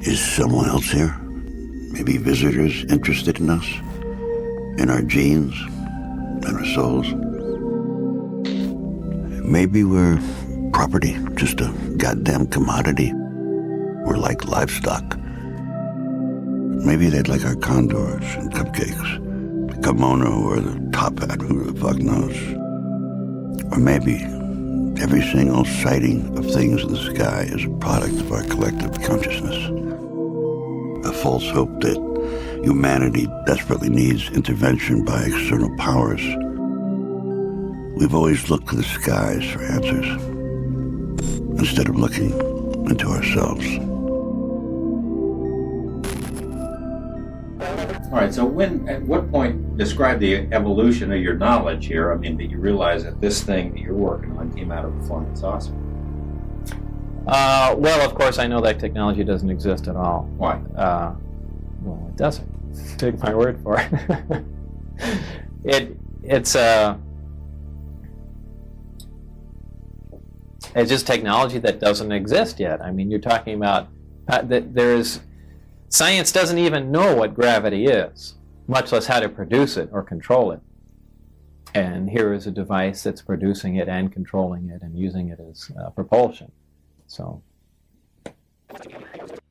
Is someone else here? Maybe visitors interested in us? In our genes? In our souls? Maybe we're property, just a goddamn commodity. We're like livestock. Maybe they'd like our condors and cupcakes, the kimono or the top hat, who the fuck knows. Or maybe every single sighting of things in the sky is a product of our collective consciousness. A false hope that humanity desperately needs intervention by external powers. We've always looked to the skies for answers, instead of looking into ourselves. All right, so at what point, describe the evolution of your knowledge here? I mean, that you realize that this thing that you're working on came out of a flying saucer? Well, of course, I know that technology doesn't exist at all. Why? Well, it doesn't. Take my word for it. It's just technology that doesn't exist yet. I mean, you're talking about that science doesn't even know what gravity is, much less how to produce it or control it. And here is a device that's producing it and controlling it and using it as propulsion. So,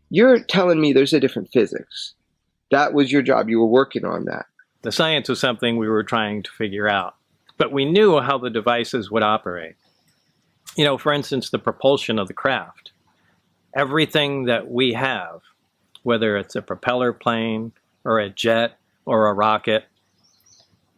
you're telling me there's a different physics. That was your job. You were working on that. The science was something we were trying to figure out, but we knew how the devices would operate. For instance, the propulsion of the craft. Everything that we have, whether it's a propeller plane or a jet or a rocket,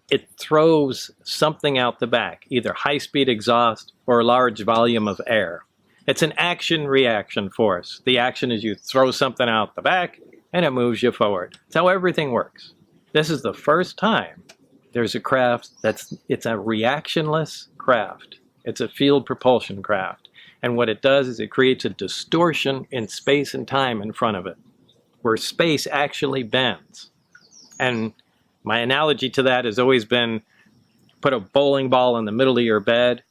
it throws something out the back, either high-speed exhaust or a large volume of air. It's an action-reaction force. The action is you throw something out the back, and it moves you forward. That's how everything works. This is the first time there's a craft it's a reactionless craft. It's a field propulsion craft. And what it does is it creates a distortion in space and time in front of it, where space actually bends. And my analogy to that has always been, put a bowling ball in the middle of your bed,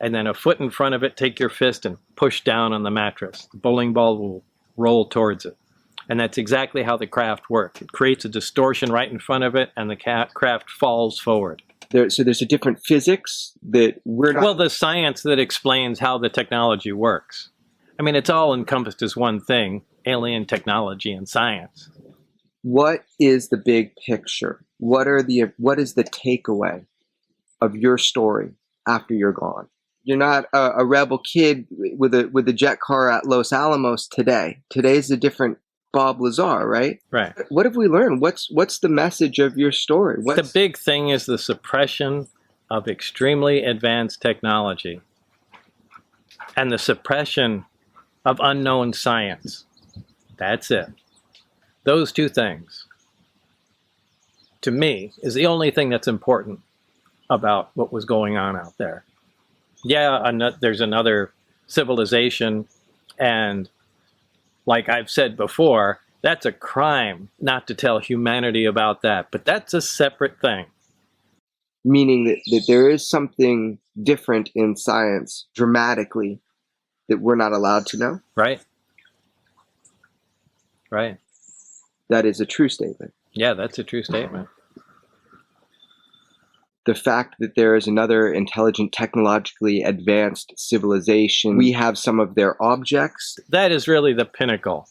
and then a foot in front of it, take your fist and push down on the mattress. The bowling ball will roll towards it. And that's exactly how the craft works. It creates a distortion right in front of it, and the craft falls forward. So there's a different physics that we're not... Well, the science that explains how the technology works. I mean, it's all encompassed as one thing, alien technology and science. What is the big picture? What is the takeaway of your story after you're gone? You're not a rebel kid with a jet car at Los Alamos today. Today's a different Bob Lazar, right? Right. What have we learned? What's the message of your story? The big thing is the suppression of extremely advanced technology and the suppression of unknown science. That's it. Those two things, to me, is the only thing that's important about what was going on out there. Yeah, there's another civilization, and like I've said before, that's a crime not to tell humanity about that, but that's a separate thing. Meaning that there is something different in science dramatically that we're not allowed to know? Right. Right. That is a true statement. Yeah, that's a true statement. The fact that there is another intelligent, technologically advanced civilization, we have some of their objects. That is really the pinnacle.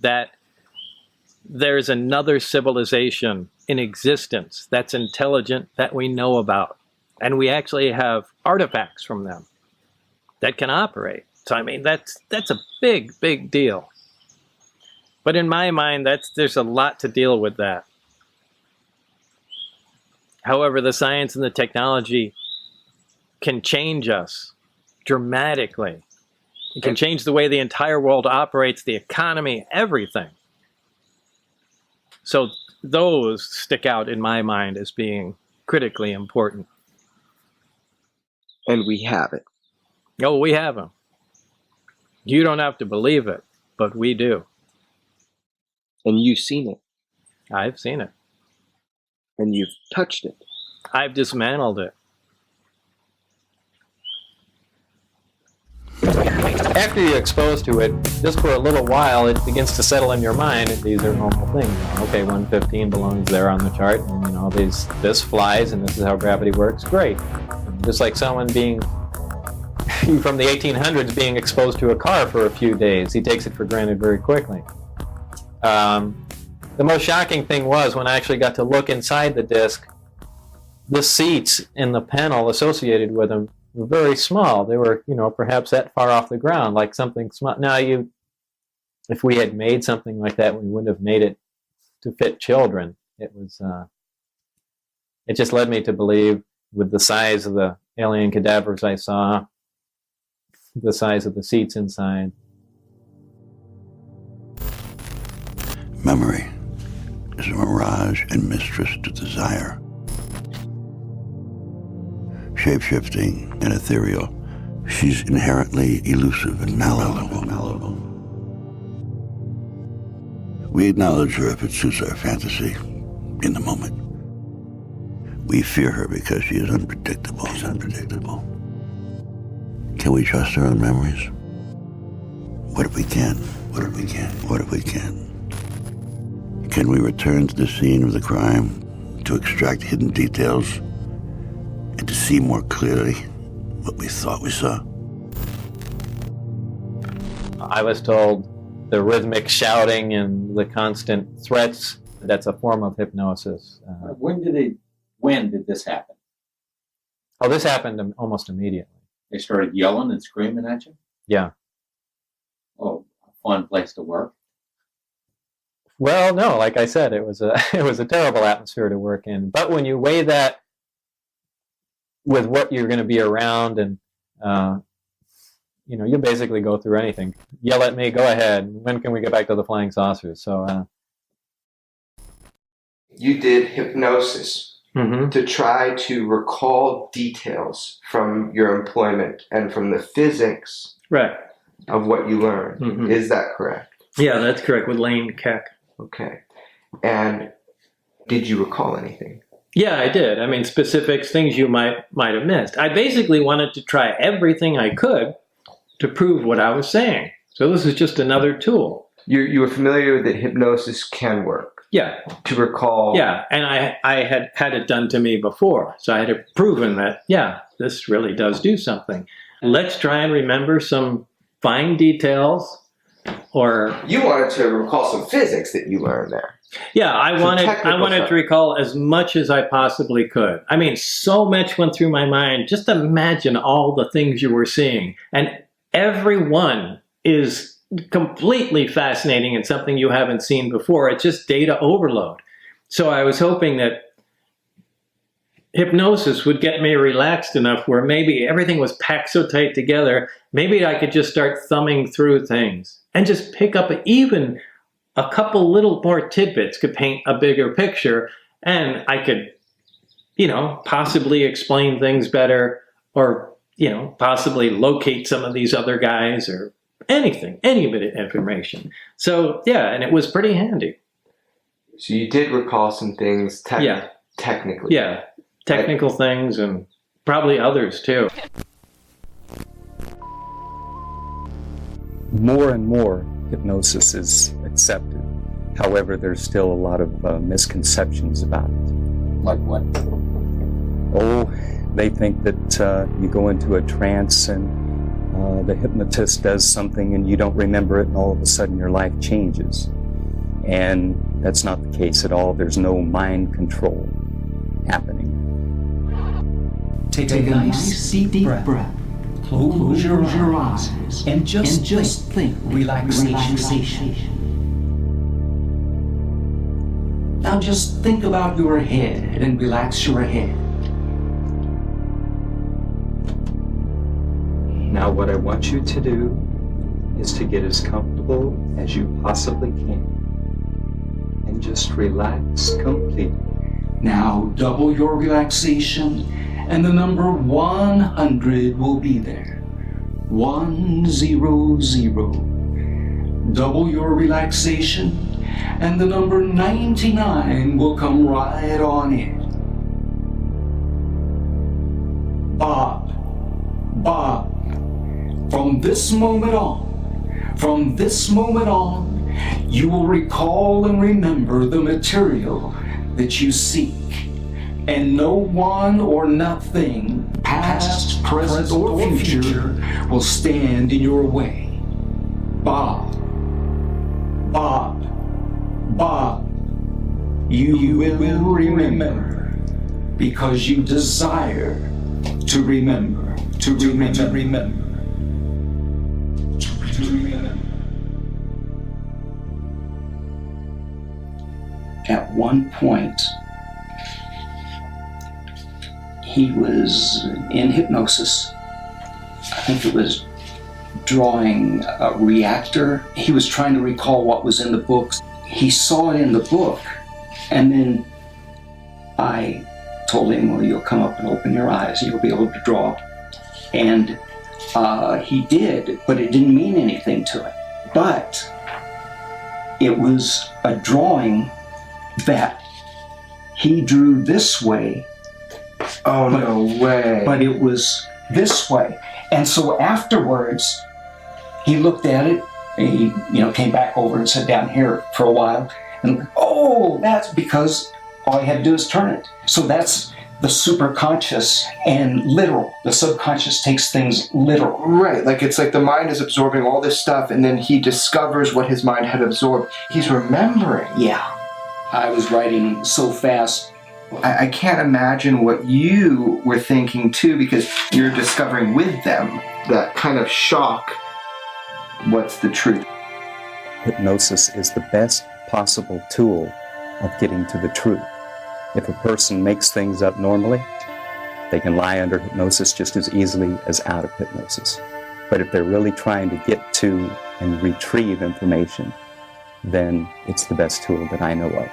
That there's another civilization in existence that's intelligent that we know about. And we actually have artifacts from them that can operate. So, I mean, that's a big, big deal. But in my mind, there's a lot to deal with that. However, the science and the technology can change us dramatically. It can change the way the entire world operates, the economy, everything. So those stick out in my mind as being critically important. And we have it. Oh, we have them. You don't have to believe it, but we do. And you've seen it. I've seen it. And you've touched it. I've dismantled it. After you're exposed to it, just for a little while, it begins to settle in your mind. These are normal things. Okay, 115 belongs there on the chart, and this flies, and this is how gravity works. Great. Just like someone being from the 1800s being exposed to a car for a few days, he takes it for granted very quickly. The most shocking thing was when I actually got to look inside the disc, the seats in the panel associated with them were very small. They were, perhaps that far off the ground, like something small. Now, if we had made something like that, we wouldn't have made it to fit children. It just led me to believe, with the size of the alien cadavers I saw, the size of the seats inside. Memory is a mirage and mistress to desire. Shape-shifting and ethereal, she's inherently elusive and malleable. We acknowledge her if it suits our fantasy in the moment. We fear her because she is unpredictable. Can we trust her own memories? What if we can? What if we can? What if we can? Can we return to the scene of the crime to extract hidden details and to see more clearly what we thought we saw? I was told the rhythmic shouting and the constant threats, that's a form of hypnosis. When did this happen? Oh, this happened almost immediately. They started yelling and screaming at you? Yeah. Oh, a fun place to work. Well, no, like I said, it was a terrible atmosphere to work in. But when you weigh that with what you're going to be around, and you basically go through anything. Yell at me, go ahead. When can we get back to the flying saucers? So you did hypnosis to try to recall details from your employment and from the physics of what you learned. Is that correct? Yeah, that's correct, with Lane Keck. Okay. And did you recall anything? Yeah, I did. I mean, specifics, things you might have missed. I basically wanted to try everything I could to prove what I was saying. So this is just another tool. You were familiar that hypnosis can work? Yeah. To recall? Yeah, and I had it done to me before. So I had proven that, yeah, this really does do something. Let's try and remember some fine details. Or you wanted to recall some physics that you learned there. Yeah, I wanted to recall as much as I possibly could. I mean, so much went through my mind. Just imagine all the things you were seeing. And every one is completely fascinating and something you haven't seen before. It's just data overload. So I was hoping that hypnosis would get me relaxed enough where maybe everything was packed so tight together, maybe I could just start thumbing through things and just pick up even a couple little more tidbits could paint a bigger picture, and I could, possibly explain things better, or, possibly locate some of these other guys, or anything, any bit of information. So, yeah, and it was pretty handy. So you did recall some things technically? Yeah, technical things, and probably others, too. More and more hypnosis is accepted. However, there's still a lot of misconceptions about it. Like what? Oh, they think that you go into a trance and the hypnotist does something and you don't remember it, and all of a sudden your life changes. And that's not the case at all. There's no mind control happening. Take a nice deep breath. Close your eyes and just think relaxation. Now just think about your head and relax your head. Now what I want you to do is to get as comfortable as you possibly can and just relax completely. Now double your relaxation and the number 100 will be there. 100. Double your relaxation and the number 99 will come right on in. Bob, from this moment on, you will recall and remember the material that you seek, and no one or nothing, past, present, or future, will stand in your way. Bob, you will remember, because you desire to remember, to remember. At one point, he was in hypnosis. I think it was drawing a reactor. He was trying to recall what was in the books. He saw it in the book, and then I told him, well, you'll come up and open your eyes and you'll be able to draw. And he did, but it didn't mean anything to him. But it was a drawing that he drew this way. Oh, no way. But it was this way. And so afterwards, he looked at it, and he came back over and sat down here for a while. And, oh, that's because all I had to do is turn it. So that's the superconscious and literal. The subconscious takes things literal. Right, it's like the mind is absorbing all this stuff, and then he discovers what his mind had absorbed. He's remembering. Yeah. I was writing so fast. I can't imagine what you were thinking, too, because you're discovering with them that kind of shock. What's the truth? Hypnosis is the best possible tool of getting to the truth. If a person makes things up normally, they can lie under hypnosis just as easily as out of hypnosis. But if they're really trying to get to and retrieve information, then it's the best tool that I know of.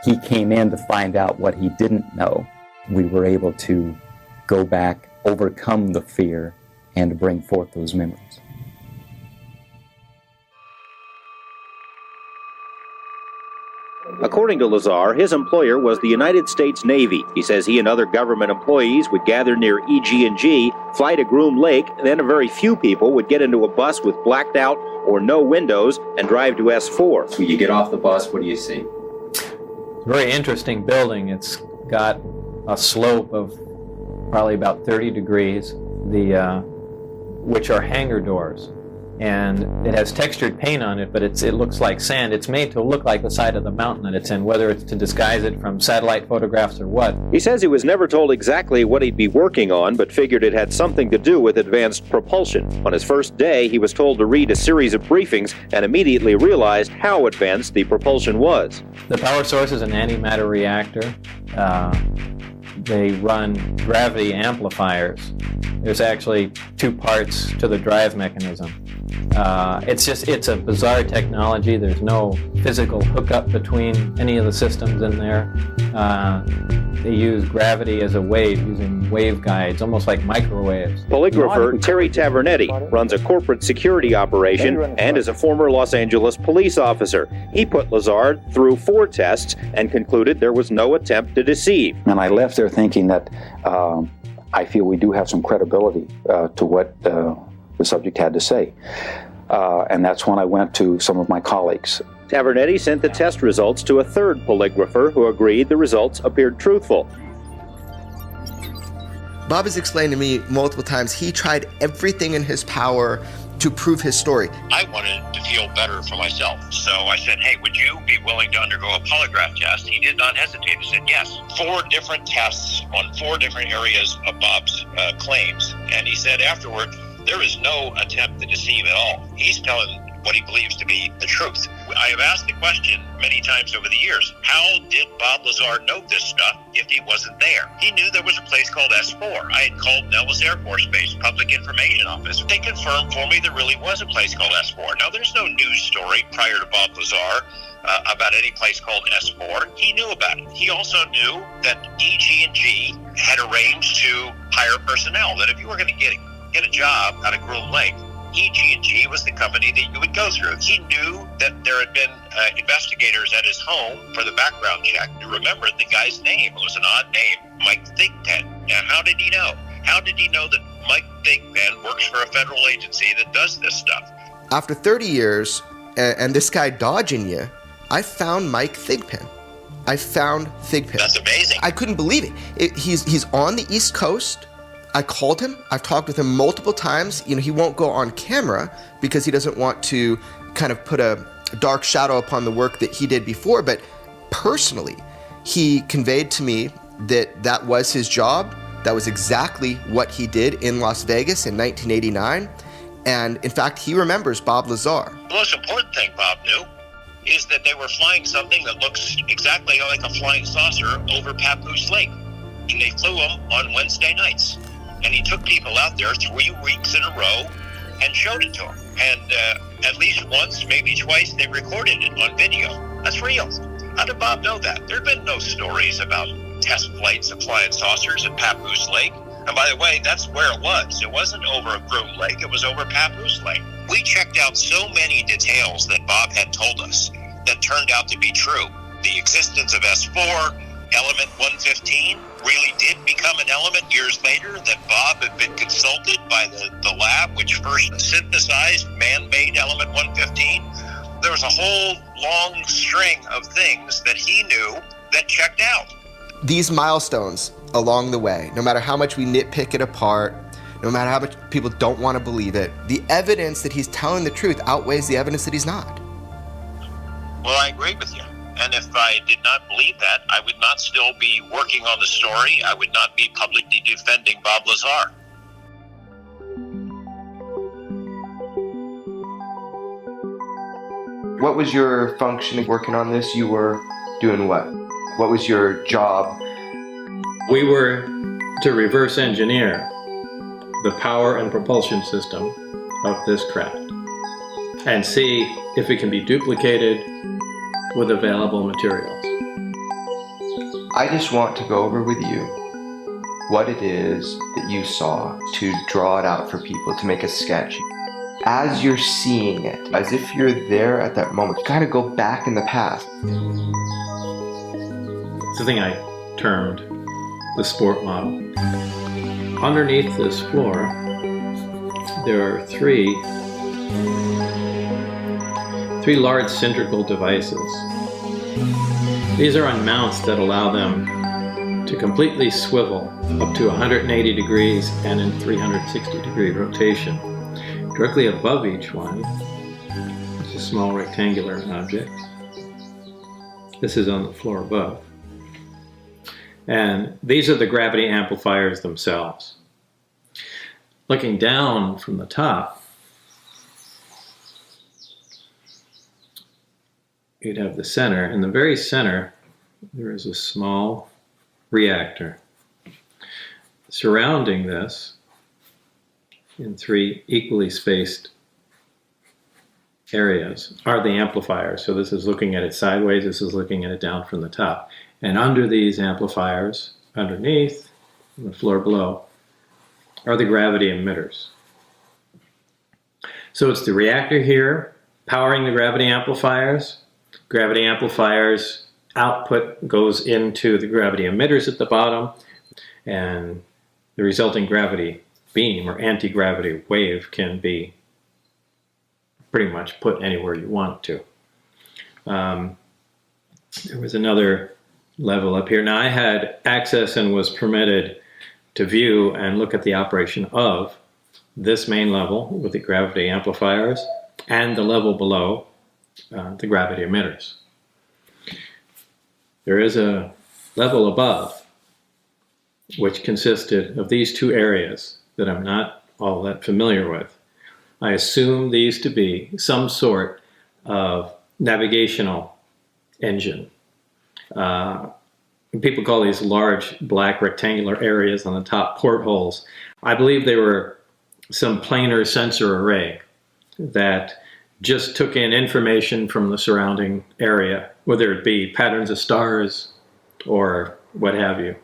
He came in to find out what he didn't know. We were able to go back, overcome the fear, and to bring forth those memories. According to Lazar, his employer was the United States Navy. He says he and other government employees would gather near EG&G, fly to Groom Lake, then a very few people would get into a bus with blacked out or no windows and drive to S4. When you get off the bus, what do you see? Very interesting building. It's got a slope of probably about 30 degrees, which are hangar doors. And it has textured paint on it, but it looks like sand. It's made to look like the side of the mountain that it's in, whether it's to disguise it from satellite photographs or what. He says he was never told exactly what he'd be working on, but figured it had something to do with advanced propulsion. On his first day, he was told to read a series of briefings and immediately realized how advanced the propulsion was. The power source is an antimatter reactor. They run gravity amplifiers. There's actually two parts to the drive mechanism. It's a bizarre technology. There's no physical hookup between any of the systems in there. They use gravity as a wave, using wave guides, almost like microwaves. Polygrapher Terry Tavernetti runs a corporate security operation and is a former Los Angeles police officer. He put Lazar through 4 tests and concluded there was no attempt to deceive. And I left there thinking that I feel we do have some credibility to what the subject had to say. And that's when I went to some of my colleagues. Tavernetti sent the test results to a third polygrapher who agreed the results appeared truthful. Bob has explained to me multiple times he tried everything in his power to prove his story. I wanted to feel better for myself, so I said, hey, would you be willing to undergo a polygraph test? He did not hesitate. He said yes. 4 different tests on 4 different areas of Bob's claims. And he said afterward, there is no attempt to deceive at all. He's telling what he believes to be the truth. I have asked the question many times over the years, how did Bob Lazar know this stuff if he wasn't there? He knew there was a place called S4. I had called Nellis Air Force Base Public Information Office. They confirmed for me there really was a place called S4. Now, there's no news story prior to Bob Lazar about any place called S4. He knew about it. He also knew that EG&G had arranged to hire personnel, that if you were going to get a job out of Groom Lake, EG&G was the company that you would go through. He knew that there had been investigators at his home for the background check. You remember the guy's name. It was an odd name, Mike Thigpen. Now, how did he know? How did he know that Mike Thigpen works for a federal agency that does this stuff? After 30 years, and this guy dodging you, I found Mike Thigpen. I found Thigpen. That's amazing. I couldn't believe it. He's on the East Coast. I called him. I've talked with him multiple times. He won't go on camera because he doesn't want to kind of put a dark shadow upon the work that he did before. But personally, he conveyed to me that that was his job. That was exactly what he did in Las Vegas in 1989. And in fact, he remembers Bob Lazar. The most important thing Bob knew is that they were flying something that looks exactly like a flying saucer over Papoose Lake. And they flew them on Wednesday nights. And he took people out there 3 weeks in a row and showed it to them. And at least once, maybe twice, they recorded it on video. That's real. How did Bob know that? There have been no stories about test flights of flying saucers at Papoose Lake. And by the way, that's where it was. It wasn't over Groom Lake. It was over Papoose Lake. We checked out so many details that Bob had told us that turned out to be true. The existence of S4, Element 115 really did become an element years later, that Bob had been consulted by the lab which first synthesized man-made Element 115. There was a whole long string of things that he knew that checked out. These milestones along the way, no matter how much we nitpick it apart, no matter how much people don't want to believe it, the evidence that he's telling the truth outweighs the evidence that he's not. Well, I agree with you. And if I did not believe that, I would not still be working on the story. I would not be publicly defending Bob Lazar. What was your function working on this? You were doing what? What was your job? We were to reverse engineer the power and propulsion system of this craft and see if it can be duplicated with available materials. I just want to go over with you what it is that you saw, to draw it out for people, to make a sketch. As you're seeing it, as if you're there at that moment, kind of go back in the past. It's the thing I termed the sport model. Underneath this floor, there are three large cylindrical devices. These are on mounts that allow them to completely swivel up to 180 degrees and in 360 degree rotation. Directly above each one is a small rectangular object. This is on the floor above. And these are the gravity amplifiers themselves. Looking down from the top, you'd have the center. In the very center, there is a small reactor. Surrounding this, in three equally spaced areas, are the amplifiers. So this is looking at it sideways, this is looking at it down from the top. And under these amplifiers, underneath, on the floor below, are the gravity emitters. So it's the reactor here, powering the gravity amplifiers. Gravity amplifiers output goes into the gravity emitters at the bottom, and the resulting gravity beam or anti-gravity wave can be pretty much put anywhere you want to. There was another level up here. Now I had access and was permitted to view and look at the operation of this main level with the gravity amplifiers and the level below, the gravity emitters. There is a level above which consisted of these two areas that I'm not all that familiar with. I assume these to be some sort of navigational engine. People call these large black rectangular areas on the top portholes. I believe they were some planar sensor array that just took in information from the surrounding area, whether it be patterns of stars or what have you.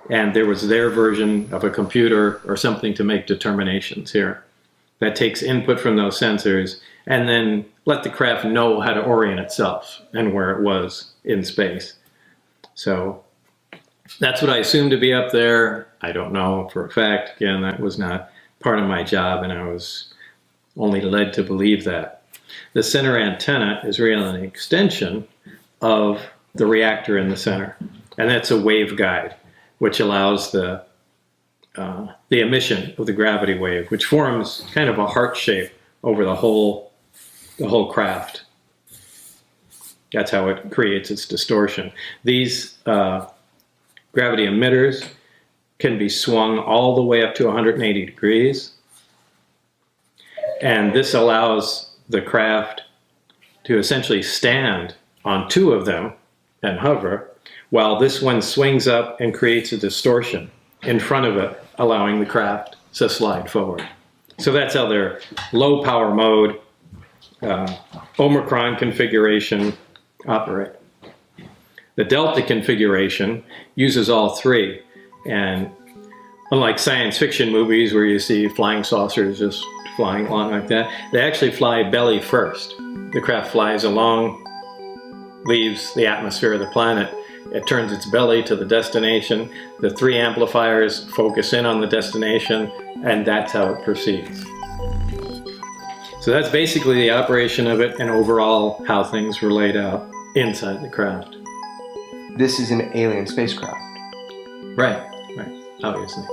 And there was their version of a computer or something to make determinations here that takes input from those sensors and then let the craft know how to orient itself and where it was in space. So that's what I assumed to be up there. I don't know for a fact. Again, that was not part of my job, and I was only led to believe that. The center antenna is really an extension of the reactor in the center, and that's a waveguide, which allows the emission of the gravity wave, which forms kind of a heart shape over the whole craft. That's how it creates its distortion. These gravity emitters can be swung all the way up to 180 degrees. And this allows the craft to essentially stand on two of them and hover, while this one swings up and creates a distortion in front of it, allowing the craft to slide forward. So that's how their low power mode, Omicron configuration operate. The Delta configuration uses all three, and unlike science fiction movies where you see flying saucers just flying along like that, they actually fly belly first. The craft flies along, leaves the atmosphere of the planet, it turns its belly to the destination, the three amplifiers focus in on the destination, and that's how it proceeds. So that's basically the operation of it and overall how things were laid out inside the craft. This is an alien spacecraft. Right, obviously.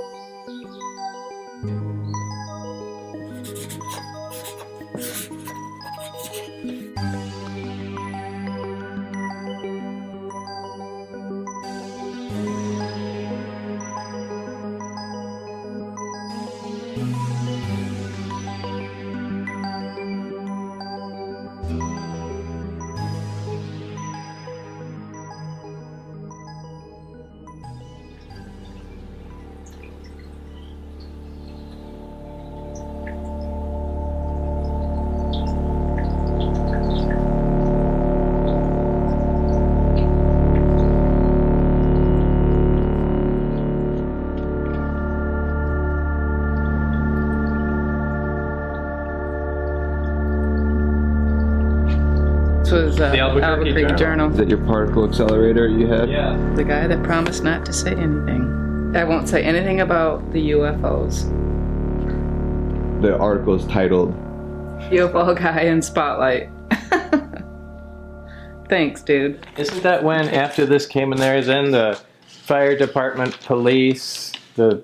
This was The Albuquerque Journal. Is that your particle accelerator you had? Yeah. The guy that promised not to say anything. I won't say anything about the UFOs. The article is titled UFO guy in spotlight. Thanks, dude. Isn't that when, after this came in there, then the fire department, police, the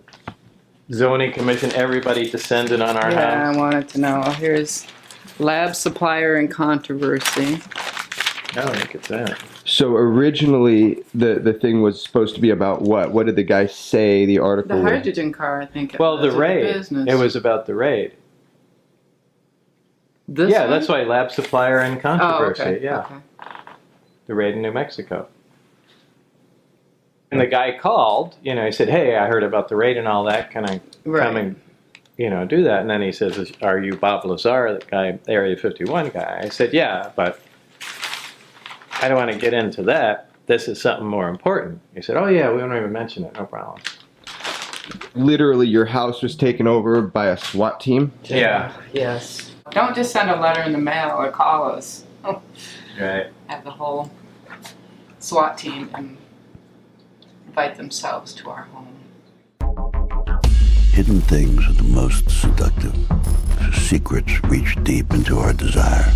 zoning commission, everybody descended on our Yeah, house? I wanted to know. Here's lab supplier in controversy. I don't think it's that. So originally, the thing was supposed to be about what? What did the guy say? The article. The hydrogen car, I think. Well, the was, or raid. business. It was about the raid. This yeah, one? that's why lab supplier in controversy. Oh, okay. Yeah, Okay. the raid in New Mexico. And the guy called. You know, he said, "Hey, I heard about the raid and all that. Can I come and, you know, do that?" And then he says, "Are you Bob Lazar, the guy, Area 51 guy?" I said, "Yeah, but I don't want to get into that. This is something more important." He said, "Oh yeah, we don't even mention it. No problem." Literally, your house was taken over by a SWAT team? Yeah. Yes. Don't just send a letter in the mail or call us. Right. Have the whole SWAT team invite themselves to our home. Hidden things are the most seductive. Secrets reach deep into our desire.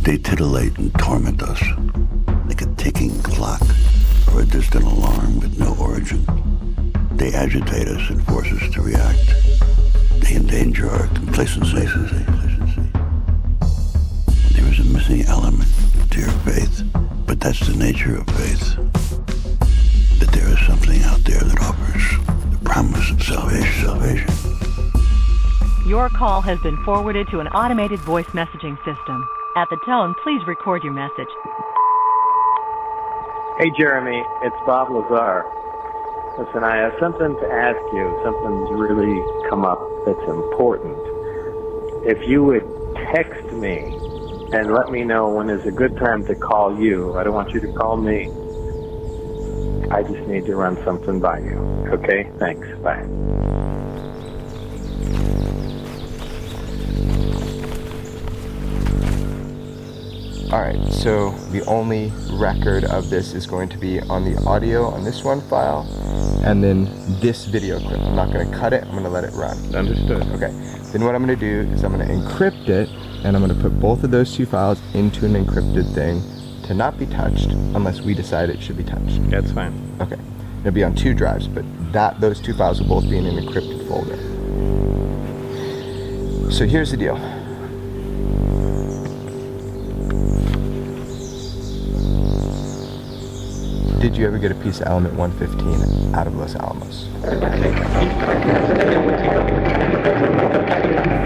They titillate and torment us like a ticking clock or a distant alarm with no origin. They agitate us and force us to react. They endanger our complacency. There is a missing element to your faith, but that's the nature of faith. That there is something out there that offers the promise of salvation. Your call has been forwarded to an automated voice messaging system. At the tone, please record your message. Hey, Jeremy, it's Bob Lazar. Listen, I have something to ask you. Something's really come up that's important. If you would text me and let me know when is a good time to call you. I don't want you to call me. I just need to run something by you. Okay? Thanks. Bye. Alright, so the only record of this is going to be on the audio on this one file, and then this video clip. I'm not going to cut it, I'm going to let it run. Understood. Okay, then what I'm going to do is I'm going to encrypt it, and I'm going to put both of those two files into an encrypted thing to not be touched unless we decide it should be touched. That's fine. Okay, it'll be on 2 drives, but those 2 files will both be in an encrypted folder. So here's the deal. Did you ever get a piece of element 115 out of Los Alamos? I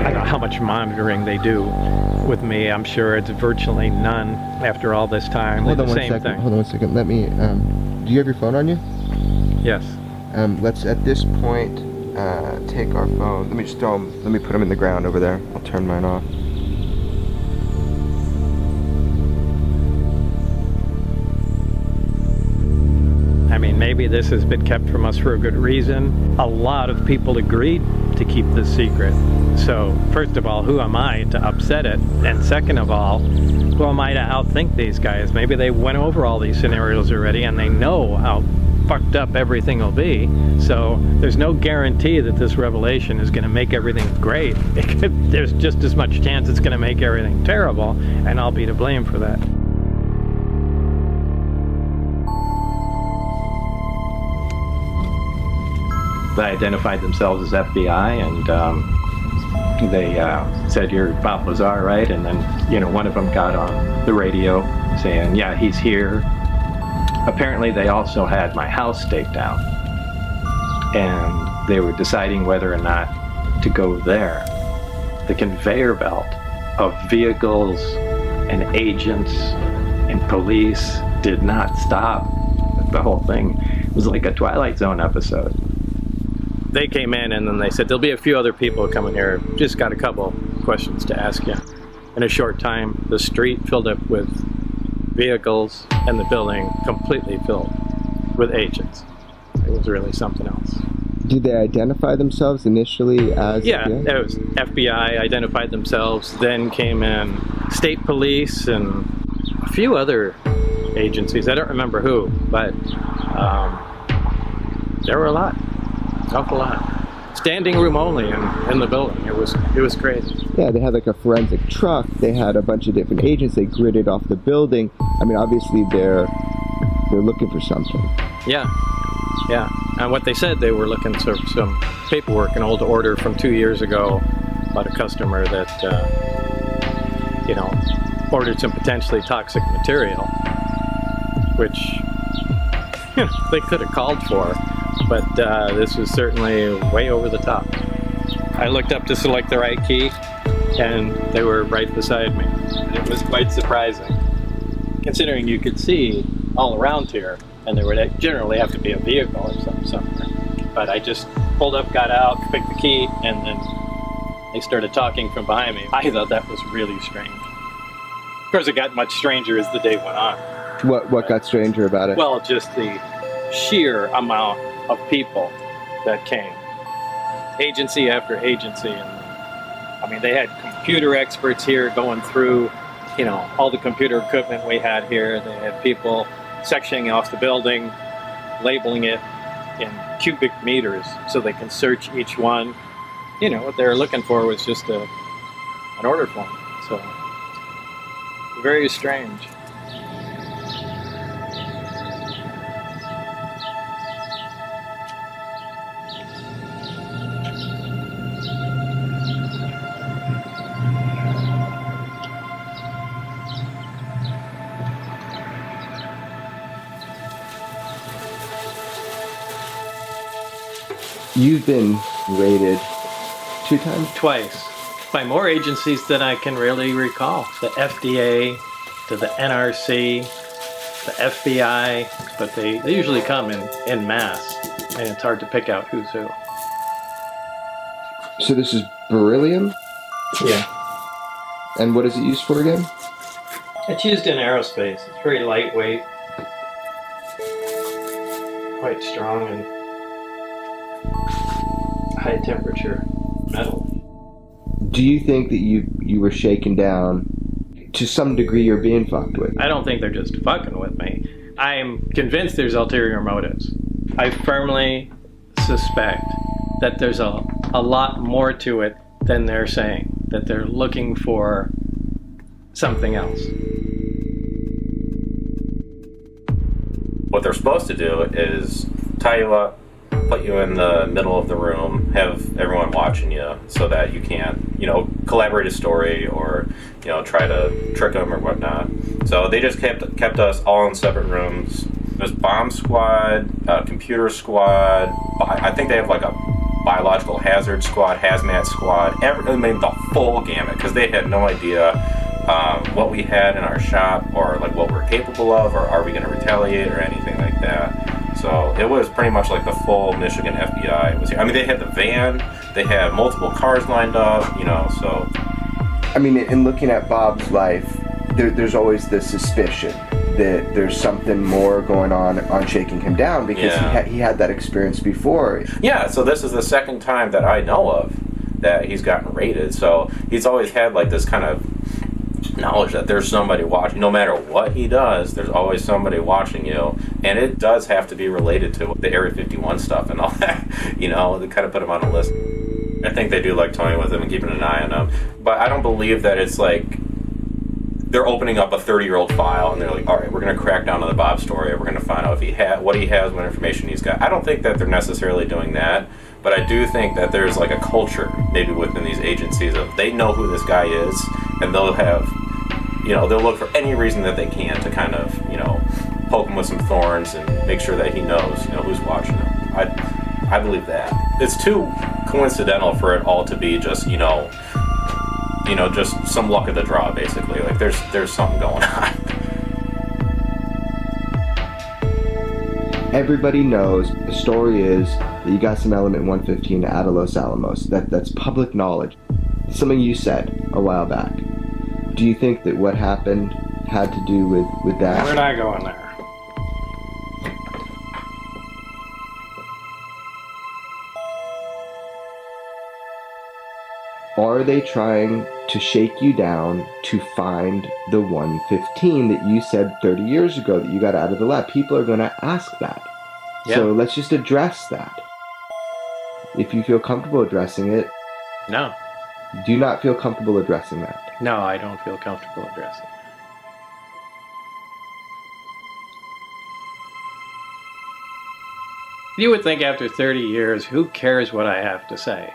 don't know how much monitoring they do with me. I'm sure it's virtually none after all this time. Hold on one second. Let me, do you have your phone on you? Yes. Let's, at this point, take our phone. Let me just throw them, let me put them in the ground over there. I'll turn mine off. I mean, maybe this has been kept from us for a good reason. A lot of people agreed to keep this secret. So, first of all, who am I to upset it? And second of all, who am I to outthink these guys? Maybe they went over all these scenarios already and they know how fucked up everything will be. So, there's no guarantee that this revelation is going to make everything great. There's just as much chance it's going to make everything terrible, and I'll be to blame for that. They identified themselves as FBI, and they said, "You're Bob Lazar, right?" And then, you know, one of them got on the radio saying, "Yeah, he's here." Apparently, they also had my house staked out, and they were deciding whether or not to go there. The conveyor belt of vehicles and agents and police did not stop. The whole thing was like a Twilight Zone episode. They came in and then they said, "There'll be a few other people coming here. Just got a couple questions to ask you." In a short time, the street filled up with vehicles and the building completely filled with agents. It was really something else. Did they identify themselves initially as? Yeah, it was FBI identified themselves. Then came in state police and a few other agencies. I don't remember who, but there were a lot, an awful lot. Standing room only in the building. It was crazy. Yeah, they had like a forensic truck. They had a bunch of different agents. They gridded off the building. I mean, obviously they're looking for something. Yeah. And what they said, they were looking for some paperwork, an old order from 2 years ago about a customer that, ordered some potentially toxic material, which they could have called for, but this was certainly way over the top. I looked up to select the right key, and they were right beside me. It was quite surprising, considering you could see all around here, and there would generally have to be a vehicle or something somewhere. But I just pulled up, got out, picked the key, and then they started talking from behind me. I thought that was really strange. Of course, it got much stranger as the day went on. What got stranger about it? Well, just the sheer amount of people that came. Agency after agency. And I mean, they had computer experts here going through, all the computer equipment we had here. They had people sectioning off the building, labeling it in cubic meters so they can search each one. What they were looking for was just an order form. So, very strange. You've been raided 2 times? Twice. By more agencies than I can really recall. The FDA, to the NRC, the FBI, but they usually come in mass, and it's hard to pick out who's who. So this is beryllium? Yeah. And what is it used for again? It's used in aerospace. It's very lightweight, quite strong, and high temperature metal. Do you think that you were shaken down? To some degree you're being fucked with? I don't think they're just fucking with me. I'm convinced there's ulterior motives. I firmly suspect that there's a lot more to it than they're saying, that they're looking for something else. What they're supposed to do is tie you up, put you in the middle of the room, have everyone watching you so that you can't, collaborate a story or, try to trick them or whatnot. So they just kept us all in separate rooms. There's bomb squad, computer squad, I think they have like a biological hazard squad, hazmat squad, the full gamut, because they had no idea what we had in our shop or like what we're capable of, or are we going to retaliate or anything like that. So it was pretty much like the full Michigan FBI was here. I mean, they had the van, they had multiple cars lined up, so. I mean, in looking at Bob's life, there's always the suspicion that there's something more going on shaking him down, because he had that experience before. Yeah, so this is the second time that I know of that he's gotten raided. So he's always had like this kind of knowledge that there's somebody watching. No matter what he does, there's always somebody watching you, and it does have to be related to the Area 51 stuff and all that. They kind of put him on a list. I think they do like toying with him and keeping an eye on him, but I don't believe that it's like they're opening up a 30-year-old file and they're like, all right, we're going to crack down on the Bob story. We're going to find out if what he has, what information he's got. I don't think that they're necessarily doing that, but I do think that there's like a culture maybe within these agencies of they know who this guy is, and they'll have, they'll look for any reason that they can to kind of, poke him with some thorns and make sure that he knows, who's watching him. I believe that. It's too coincidental for it all to be just, just some luck of the draw, basically. Like there's something going on. Everybody knows the story is that you got some element 115 out of Los Alamos. That's public knowledge. Something you said a while back. Do you think that what happened had to do with that? We're not going there. Are they trying to shake you down to find the 115 that you said 30 years ago that you got out of the lab? People are going to ask that. Yeah. So let's just address that. If you feel comfortable addressing it. No. Do you not feel comfortable addressing that? No, I don't feel comfortable addressing it. You would think after 30 years, who cares what I have to say?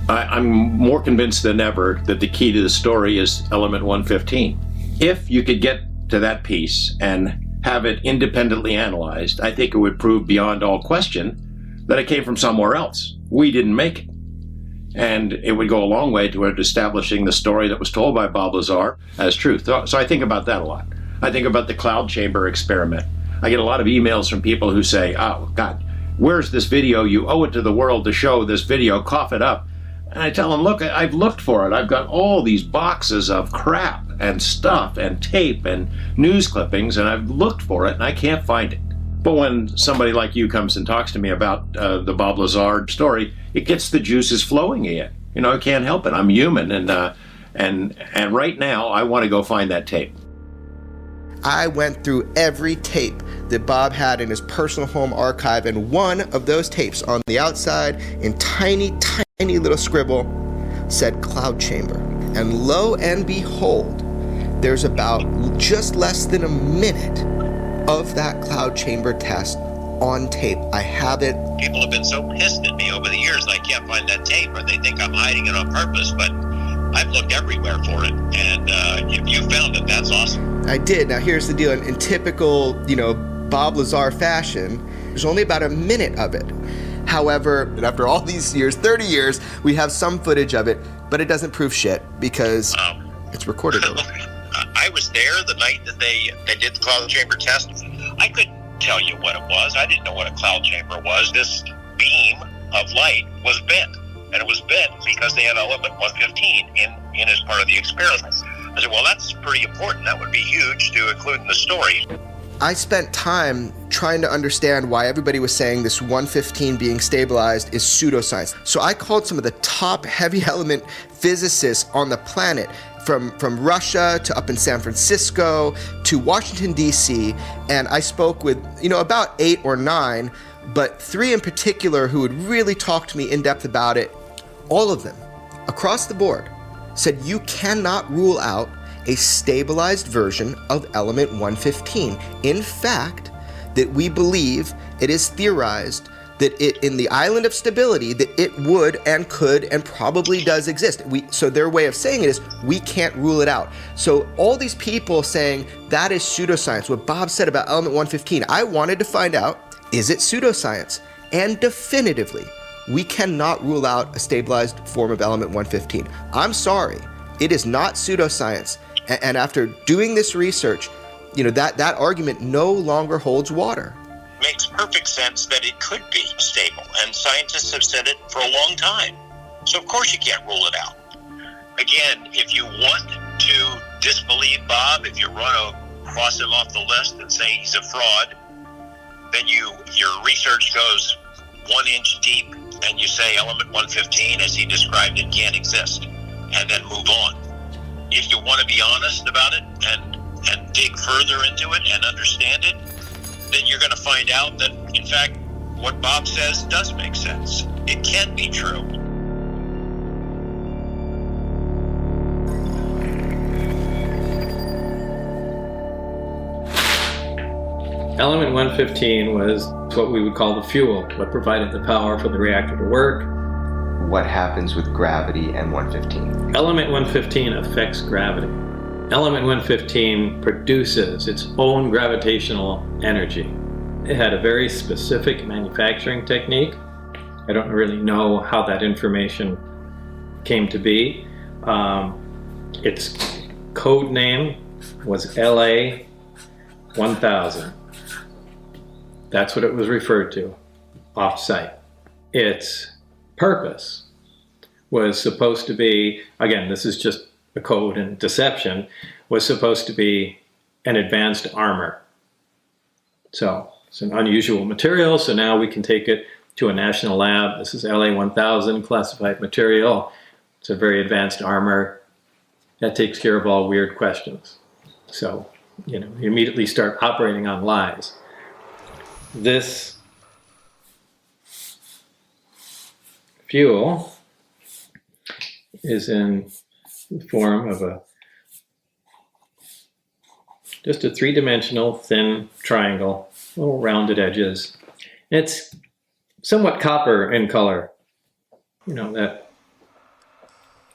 I'm more convinced than ever that the key to the story is element 115. If you could get to that piece and have it independently analyzed, I think it would prove beyond all question that it came from somewhere else. We didn't make it. And it would go a long way toward establishing the story that was told by Bob Lazar as truth. So I think about that a lot. I think about the cloud chamber experiment. I get a lot of emails from people who say, oh, God, where's this video? You owe it to the world to show this video. Cough it up. And I tell them, look, I've looked for it. I've got all these boxes of crap and stuff and tape and news clippings, and I've looked for it, and I can't find it. But when somebody like you comes and talks to me about the Bob Lazar story, it gets the juices flowing again. You know, I can't help it. I'm human, and right now I want to go find that tape. I went through every tape that Bob had in his personal home archive, and one of those tapes on the outside in tiny little scribble said cloud chamber. And lo and behold, there's about just less than a minute of that cloud chamber test on tape. I have it. People have been so pissed at me over the years I can't find that tape, or they think I'm hiding it on purpose, but I've looked everywhere for it, and if you found it, that's awesome. I did. Now here's the deal. In typical, Bob Lazar fashion, there's only about a minute of it. However, after all these years, 30 years, we have some footage of it, but it doesn't prove shit because it's recorded over. I was there the night that they did the cloud chamber test. I couldn't tell you what it was. I didn't know what a cloud chamber was. This beam of light was bent, and it was bent because they had element 115 in as part of the experiment. I said, well, that's pretty important. That would be huge to include in the story. I spent time trying to understand why everybody was saying this 115 being stabilized is pseudoscience. So I called some of the top heavy element physicists on the planet, from Russia to up in San Francisco to Washington, D.C., and I spoke with, about 8 or 9, but 3 in particular who would really talk to me in depth about it. All of them, across the board, said you cannot rule out a stabilized version of element 115. In fact, that we believe it is theorized that it, in the island of stability, that it would and could and probably does exist. So their way of saying it is, we can't rule it out. So all these people saying that is pseudoscience, what Bob said about element 115, I wanted to find out, is it pseudoscience? And definitively, we cannot rule out a stabilized form of element 115. I'm sorry, it is not pseudoscience. And after doing this research, that argument no longer holds water. Makes perfect sense that it could be stable, and scientists have said it for a long time. So of course you can't rule it out. Again, if you want to disbelieve Bob, if you want to cross him off the list and say he's a fraud, then your research goes 1 inch deep and you say element 115 as he described it can't exist, and then move on. If you want to be honest about it and dig further into it and understand it, then you're going to find out that, in fact, what Bob says does make sense. It can be true. Element 115 was what we would call the fuel, what provided the power for the reactor to work. What happens with gravity and 115? Element 115 affects gravity. Element 115 produces its own gravitational energy. It had a very specific manufacturing technique. I don't really know how that information came to be. Its code name was LA 1000. That's what it was referred to, off-site. Its purpose was supposed to be, again, this is just a code and deception, was supposed to be an advanced armor. So it's an unusual material, so now we can take it to a national lab. This is LA-1000 classified material. It's a very advanced armor that takes care of all weird questions. So, you immediately start operating on lies. This fuel is in the form of just a three-dimensional thin triangle, little rounded edges. It's somewhat copper in color, that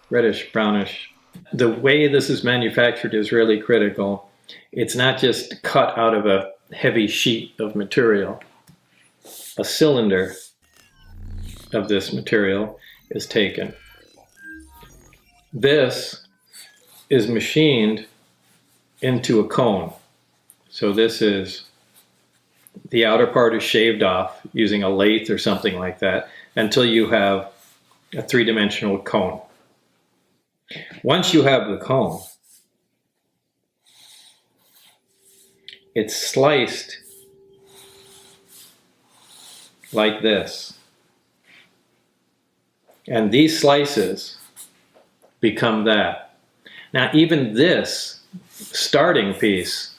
reddish, brownish. The way this is manufactured is really critical. It's not just cut out of a heavy sheet of material. A cylinder of this material is taken. This is machined into a cone. So this is, the outer part is shaved off using a lathe or something like that until you have a three-dimensional cone. Once you have the cone, it's sliced like this. And these slices become that. Now, even this starting piece,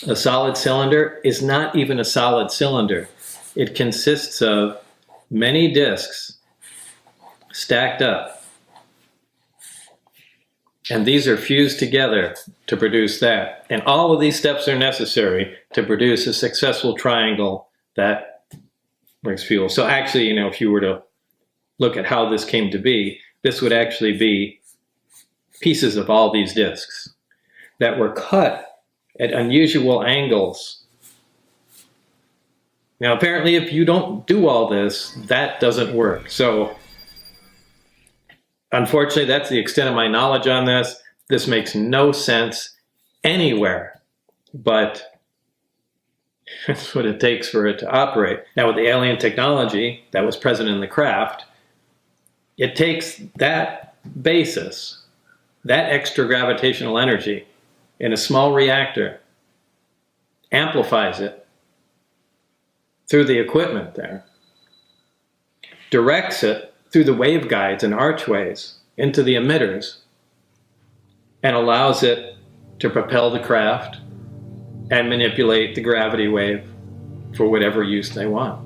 a solid cylinder, is not even a solid cylinder. It consists of many discs stacked up. And these are fused together to produce that. And all of these steps are necessary to produce a successful triangle that brings fuel. So actually, if you were to look at how this came to be, this would actually be pieces of all these discs that were cut at unusual angles. Now, apparently, if you don't do all this, that doesn't work. So, unfortunately, that's the extent of my knowledge on this. This makes no sense anywhere, but that's what it takes for it to operate. Now, with the alien technology that was present in the craft, it takes that basis, that extra gravitational energy in a small reactor, amplifies it through the equipment there, directs it through the waveguides and archways into the emitters, and allows it to propel the craft and manipulate the gravity wave for whatever use they want.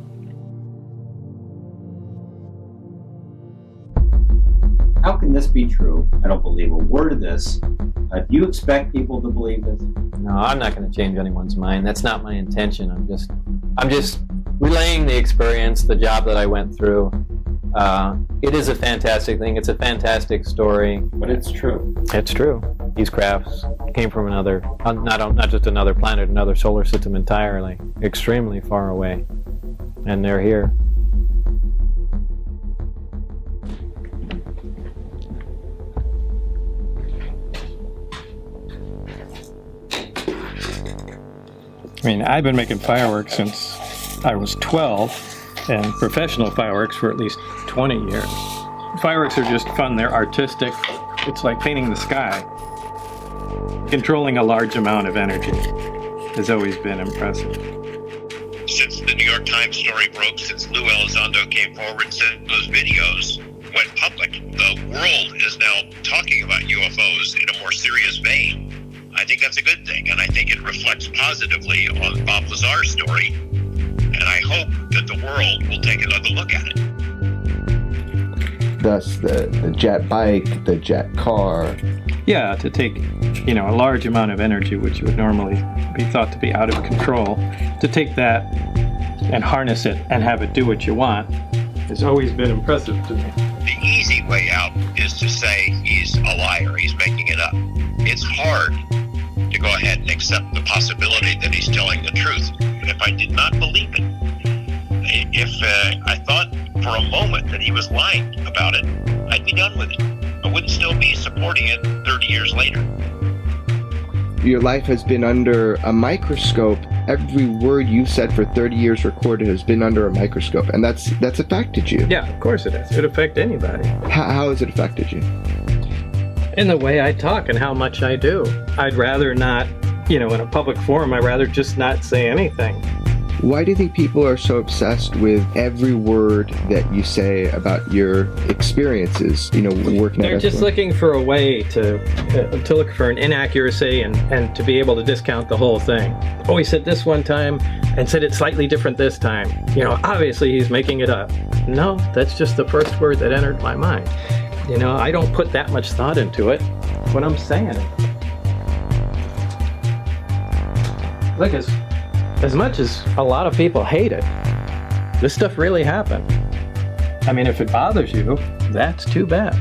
How can this be true? I don't believe a word of this. Do you expect people to believe this? No, I'm not going to change anyone's mind. That's not my intention. I'm just relaying the experience, the job that I went through. It is a fantastic thing. It's a fantastic story. But it's true. It's true. These crafts came from another, not just another planet, another solar system entirely, extremely far away. And they're here. I mean, I've been making fireworks since I was 12, and professional fireworks for at least 20 years. Fireworks are just fun. They're artistic. It's like painting the sky. Controlling a large amount of energy has always been impressive. Since the New York Times story broke, since Lou Elizondo came forward, since those videos went public, the world is now talking about UFOs in a more serious vein. I think that's a good thing, and I think it reflects positively on Bob Lazar's story, and I hope that the world will take another look at it. Thus, the jet bike, the jet car. Yeah, to take, a large amount of energy, which would normally be thought to be out of control, to take that and harness it and have it do what you want has always been impressive to me. The easy way out is to say he's a liar, he's making it up. It's hard to go ahead and accept the possibility that he's telling the truth. But if I did not believe it, if I thought for a moment that he was lying about it, I'd be done with it. I wouldn't still be supporting it 30 years later. Your life has been under a microscope every word you've said for 30 years recorded has been under a microscope, and that's affected you. Yeah, of course it has. It affects anybody. How has it affected you? In the way I talk and how much I do. I'd rather not, in a public forum, I'd rather just not say anything. Why do you think people are so obsessed with every word that you say about your experiences, working They're just looking for a way to look for an inaccuracy and to be able to discount the whole thing. Oh, he said this one time and said it slightly different this time. Obviously he's making it up. No, that's just the first word that entered my mind. I don't put that much thought into it when I'm saying it. Look, as much as a lot of people hate it, this stuff really happened. I mean, if it bothers you, that's too bad.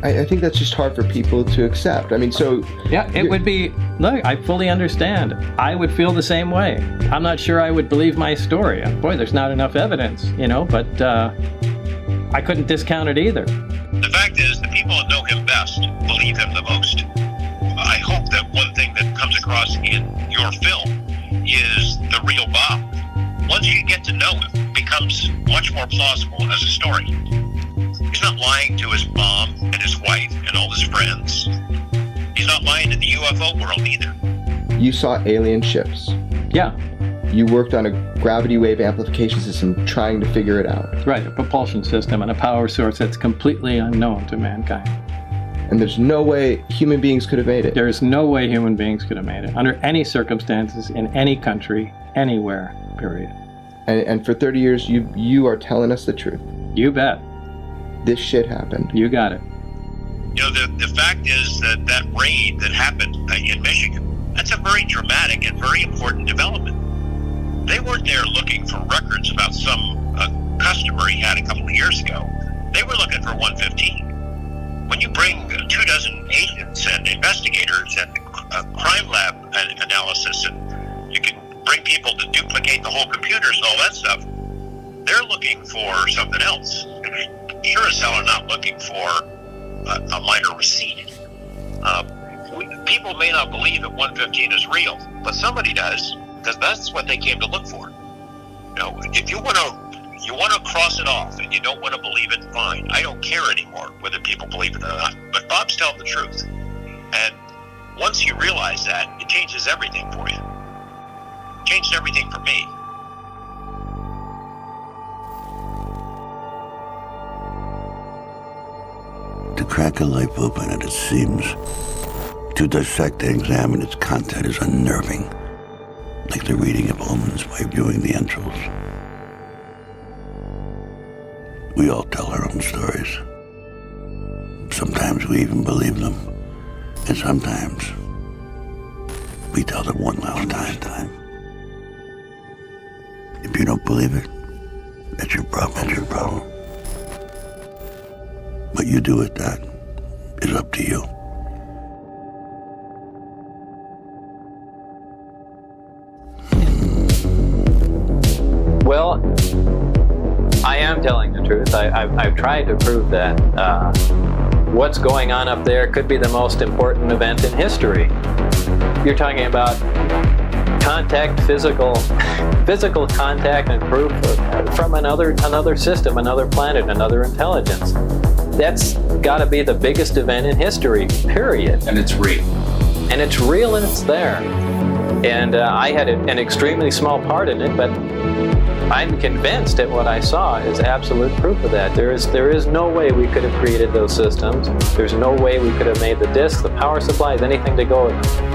I think that's just hard for people to accept. I mean, so... Yeah, it would be... Look, I fully understand. I would feel the same way. I'm not sure I would believe my story. Boy, there's not enough evidence, but I couldn't discount it either. The fact is, the people that know him best believe him the most. I hope that one thing that comes across in your film is the real Bob. Once you get to know him, it becomes much more plausible as a story. He's not lying to his mom and his wife and all his friends. He's not lying to the UFO world either. You saw alien ships. Yeah. You worked on a gravity wave amplification system trying to figure it out. Right, a propulsion system and a power source that's completely unknown to mankind. And there's no way human beings could have made it. There's no way human beings could have made it, under any circumstances, in any country, anywhere, period. And for 30 years, you are telling us the truth. You bet. This shit happened. You got it. The fact is that raid that happened in Michigan, that's a very dramatic and very important development. They weren't there looking for records about some customer he had a couple of years ago. They were looking for 115. When you bring 24 agents and investigators and crime lab analysis, and you can bring people to duplicate the whole computers and all that stuff, they're looking for something else. Sure as hell are not looking for a minor receipt. People may not believe that 115 is real, but somebody does, because that's what they came to look for. If you want to cross it off and you don't want to believe it, fine. I don't care anymore whether people believe it or not. But Bob's telling the truth. And once you realize that, it changes everything for you. It changed everything for me. To crack a life open at its seams, to dissect and examine its content is unnerving, like the reading of omens by viewing the entrails. We all tell our own stories. Sometimes we even believe them, and sometimes we tell them one last time. If you don't believe it, that's your problem. What you do with that is up to you. Well, I am telling the truth. I've tried to prove that what's going on up there could be the most important event in history. You're talking about contact, physical contact and proof from another system, another planet, another intelligence. That's got to be the biggest event in history, period. And it's real. And it's real and it's there. And I had an extremely small part in it, but I'm convinced that what I saw is absolute proof of that. There is no way we could have created those systems. There's no way we could have made the discs, the power supplies, anything to go with them.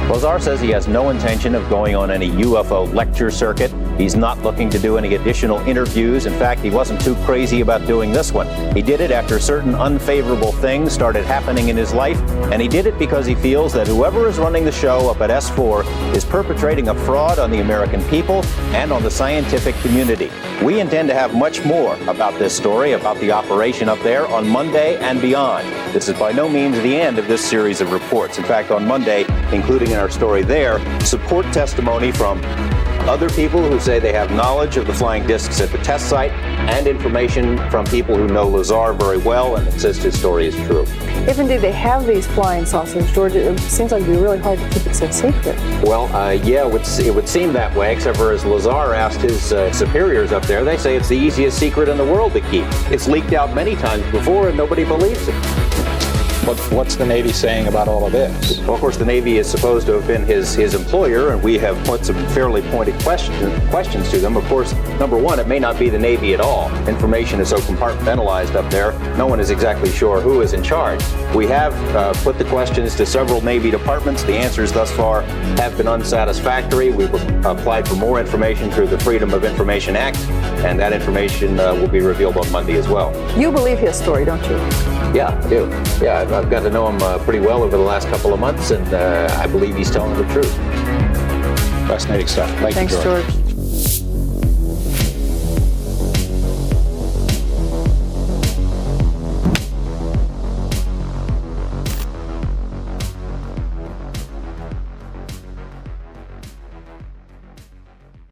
Lazar says he has no intention of going on any UFO lecture circuit. He's not looking to do any additional interviews. In fact, he wasn't too crazy about doing this one. He did it after certain unfavorable things started happening in his life, and he did it because he feels that whoever is running the show up at S4 is perpetrating a fraud on the American people and on the scientific community. We intend to have much more about this story, about the operation up there, on Monday and beyond. This is by no means the end of this series of reports. In fact, on Monday, including in our story there, support testimony from other people who say they have knowledge of the flying discs at the test site, and information from people who know Lazar very well and insist his story is true. If indeed they have these flying saucers, George, it seems like it'd be really hard to keep it so secret. Well, yeah, it would seem that way, except for as Lazar asked his superiors up there, they say it's the easiest secret in the world to keep. It's leaked out many times before and nobody believes it. What's the Navy saying about all of this? Well, of course, the Navy is supposed to have been his employer, and we have put some fairly pointed questions to them. Of course, number one, it may not be the Navy at all. Information is so compartmentalized up there, no one is exactly sure who is in charge. We have put the questions to several Navy departments. The answers thus far have been unsatisfactory. We've applied for more information through the Freedom of Information Act, and that information will be revealed on Monday as well. You believe his story, don't you? Yeah, I do. Yeah, I've got to know him pretty well over the last couple of months, and I believe he's telling the truth. Fascinating stuff. Thanks, George.